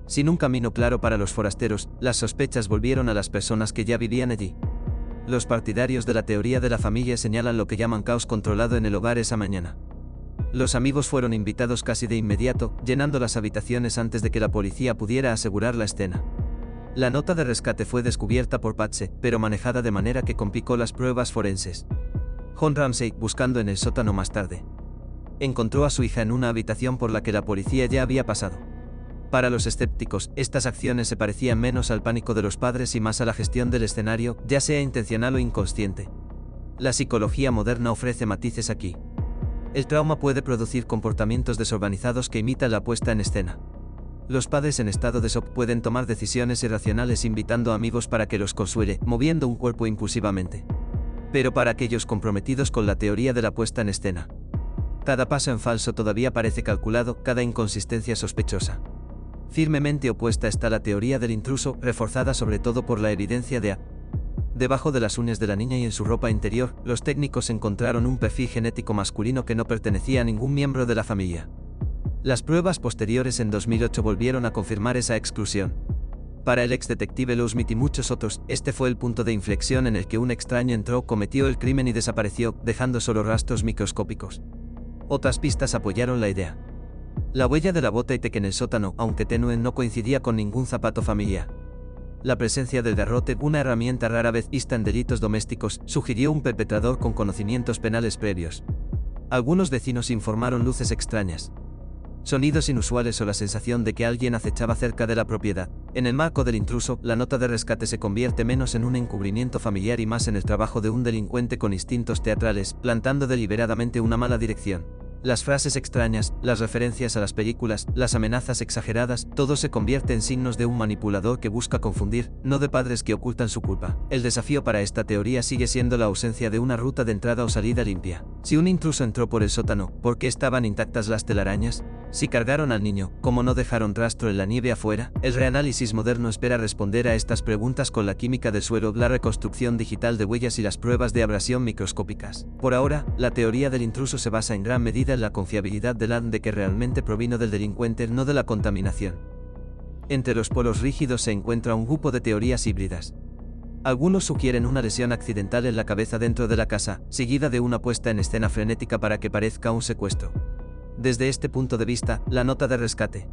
S11: Sin un camino claro para los forasteros, las sospechas volvieron a las personas que ya vivían allí. Los partidarios de la teoría de la familia señalan lo que llaman caos controlado en el hogar esa mañana. Los amigos fueron invitados casi de inmediato, llenando las habitaciones antes de que la policía pudiera asegurar la escena. La nota de rescate fue descubierta por Patsy, pero manejada de manera que complicó las pruebas forenses. John Ramsey, buscando en el sótano más tarde, encontró a su hija en una habitación por la que la policía ya había pasado. Para los escépticos, estas acciones se parecían menos al pánico de los padres y más a la gestión del escenario, ya sea intencional o inconsciente. La psicología moderna ofrece matices aquí. El trauma puede producir comportamientos desorganizados que imitan la puesta en escena. Los padres en estado de shock pueden tomar decisiones irracionales invitando a amigos para que los consuele, moviendo un cuerpo impulsivamente. Pero para aquellos comprometidos con la teoría de la puesta en escena, cada paso en falso todavía parece calculado, cada inconsistencia sospechosa. Firmemente opuesta está la teoría del intruso, reforzada sobre todo por la evidencia de debajo de las uñas de la niña y en su ropa interior, los técnicos encontraron un perfil genético masculino que no pertenecía a ningún miembro de la familia. Las pruebas posteriores en 2008 volvieron a confirmar esa exclusión. Para el ex detective Lou Smith y muchos otros, este fue el punto de inflexión en el que un extraño entró, cometió el crimen y desapareció, dejando solo rastros microscópicos. Otras pistas apoyaron la idea. La huella de la bota y teque en el sótano, aunque tenue, no coincidía con ningún zapato familiar. La presencia del garrote, una herramienta rara vez vista en delitos domésticos, sugirió un perpetrador con conocimientos penales previos. Algunos vecinos informaron luces extrañas, sonidos inusuales o la sensación de que alguien acechaba cerca de la propiedad. En el marco del intruso, la nota de rescate se convierte menos en un encubrimiento familiar y más en el trabajo de un delincuente con instintos teatrales, plantando deliberadamente una mala dirección. Las frases extrañas, las referencias a las películas, las amenazas exageradas, todo se convierte en signos de un manipulador que busca confundir, no de padres que ocultan su culpa. El desafío para esta teoría sigue siendo la ausencia de una ruta de entrada o salida limpia. Si un intruso entró por el sótano, ¿por qué estaban intactas las telarañas? Si cargaron al niño, ¿cómo no dejaron rastro en la nieve afuera? El reanálisis moderno espera responder a estas preguntas con la química del suelo, la reconstrucción digital de huellas y las pruebas de abrasión microscópicas. Por ahora, la teoría del intruso se basa en gran medida en la confiabilidad del ADN de que realmente provino del delincuente, no de la contaminación. Entre los polos rígidos se encuentra un grupo de teorías híbridas. Algunos sugieren una lesión accidental en la cabeza dentro de la casa, seguida de una puesta en escena frenética para que parezca un secuestro. Desde este punto de vista, la nota de rescate,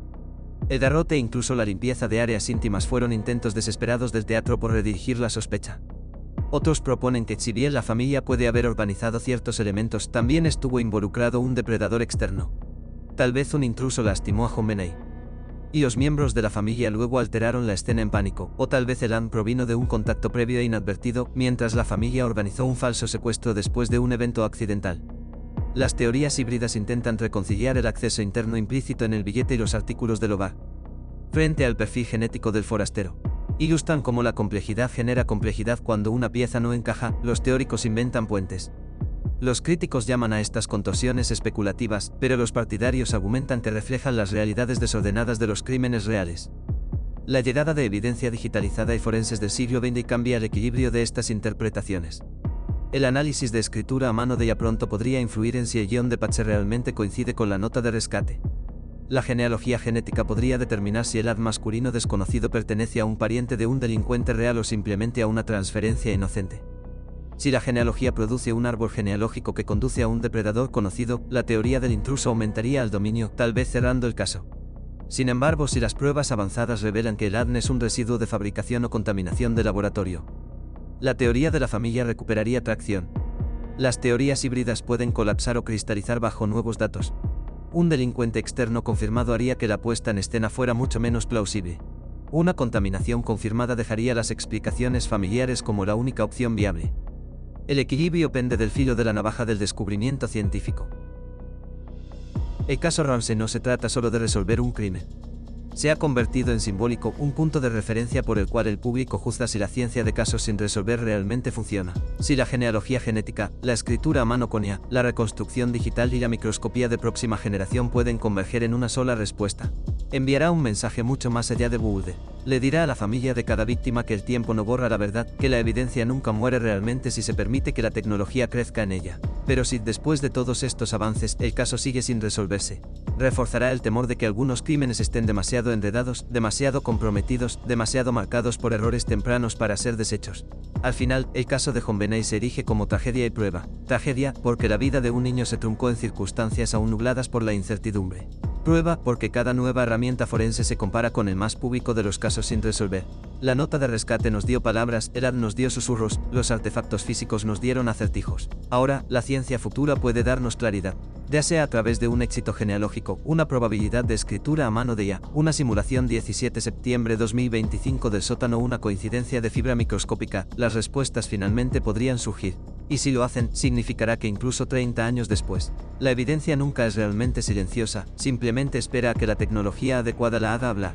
S11: el garrote e incluso la limpieza de áreas íntimas fueron intentos desesperados del teatro por redirigir la sospecha. Otros proponen que si bien la familia puede haber organizado ciertos elementos, también estuvo involucrado un depredador externo. Tal vez un intruso lastimó a JonBenet y los miembros de la familia luego alteraron la escena en pánico, o tal vez el ADN provino de un contacto previo e inadvertido, mientras la familia organizó un falso secuestro después de un evento accidental. Las teorías híbridas intentan reconciliar el acceso interno implícito en el billete y los artículos del hogar frente al perfil genético del forastero. Ilustran cómo la complejidad genera complejidad cuando una pieza no encaja. Los teóricos inventan puentes. Los críticos llaman a estas contorsiones especulativas, pero los partidarios argumentan que reflejan las realidades desordenadas de los crímenes reales. La llegada de evidencia digitalizada y forenses del siglo XX cambia el equilibrio de estas interpretaciones. El análisis de escritura a mano de ya pronto podría influir en si el guión de Patche realmente coincide con la nota de rescate. La genealogía genética podría determinar si el ADN masculino desconocido pertenece a un pariente de un delincuente real o simplemente a una transferencia inocente. Si la genealogía produce un árbol genealógico que conduce a un depredador conocido, la teoría del intruso aumentaría al dominio, tal vez cerrando el caso. Sin embargo, si las pruebas avanzadas revelan que el ADN es un residuo de fabricación o contaminación de laboratorio, la teoría de la familia recuperaría tracción. Las teorías híbridas pueden colapsar o cristalizar bajo nuevos datos. Un delincuente externo confirmado haría que la puesta en escena fuera mucho menos plausible. Una contaminación confirmada dejaría las explicaciones familiares como la única opción viable. El equilibrio pende del filo de la navaja del descubrimiento científico. El caso Ramsey no se trata solo de resolver un crimen. Se ha convertido en simbólico, un punto de referencia por el cual el público juzga si la ciencia de casos sin resolver realmente funciona. Si la genealogía genética, la escritura a mano con IA, la reconstrucción digital y la microscopía de próxima generación pueden converger en una sola respuesta. Enviará un mensaje mucho más allá de Boulder. Le dirá a la familia de cada víctima que el tiempo no borra la verdad, que la evidencia nunca muere realmente si se permite que la tecnología crezca en ella. Pero si después de todos estos avances el caso sigue sin resolverse, reforzará el temor de que algunos crímenes estén demasiado enredados, demasiado comprometidos, demasiado marcados por errores tempranos para ser deshechos. Al final, el caso de JonBenet se erige como tragedia y prueba. Tragedia, porque la vida de un niño se truncó en circunstancias aún nubladas por la incertidumbre. Prueba, porque cada nueva herramienta forense se compara con el más público de los casos sin resolver. La nota de rescate nos dio palabras, el ADN nos dio susurros, los artefactos físicos nos dieron acertijos. Ahora, la ciencia futura puede darnos claridad. Ya sea a través de un éxito genealógico, una probabilidad de escritura a mano de IA, una simulación 17 septiembre 2025 del sótano, una coincidencia de fibra microscópica, las respuestas finalmente podrían surgir. Y si lo hacen, significará que incluso 30 años después, la evidencia nunca es realmente silenciosa, simplemente espera a que la tecnología adecuada la haga hablar.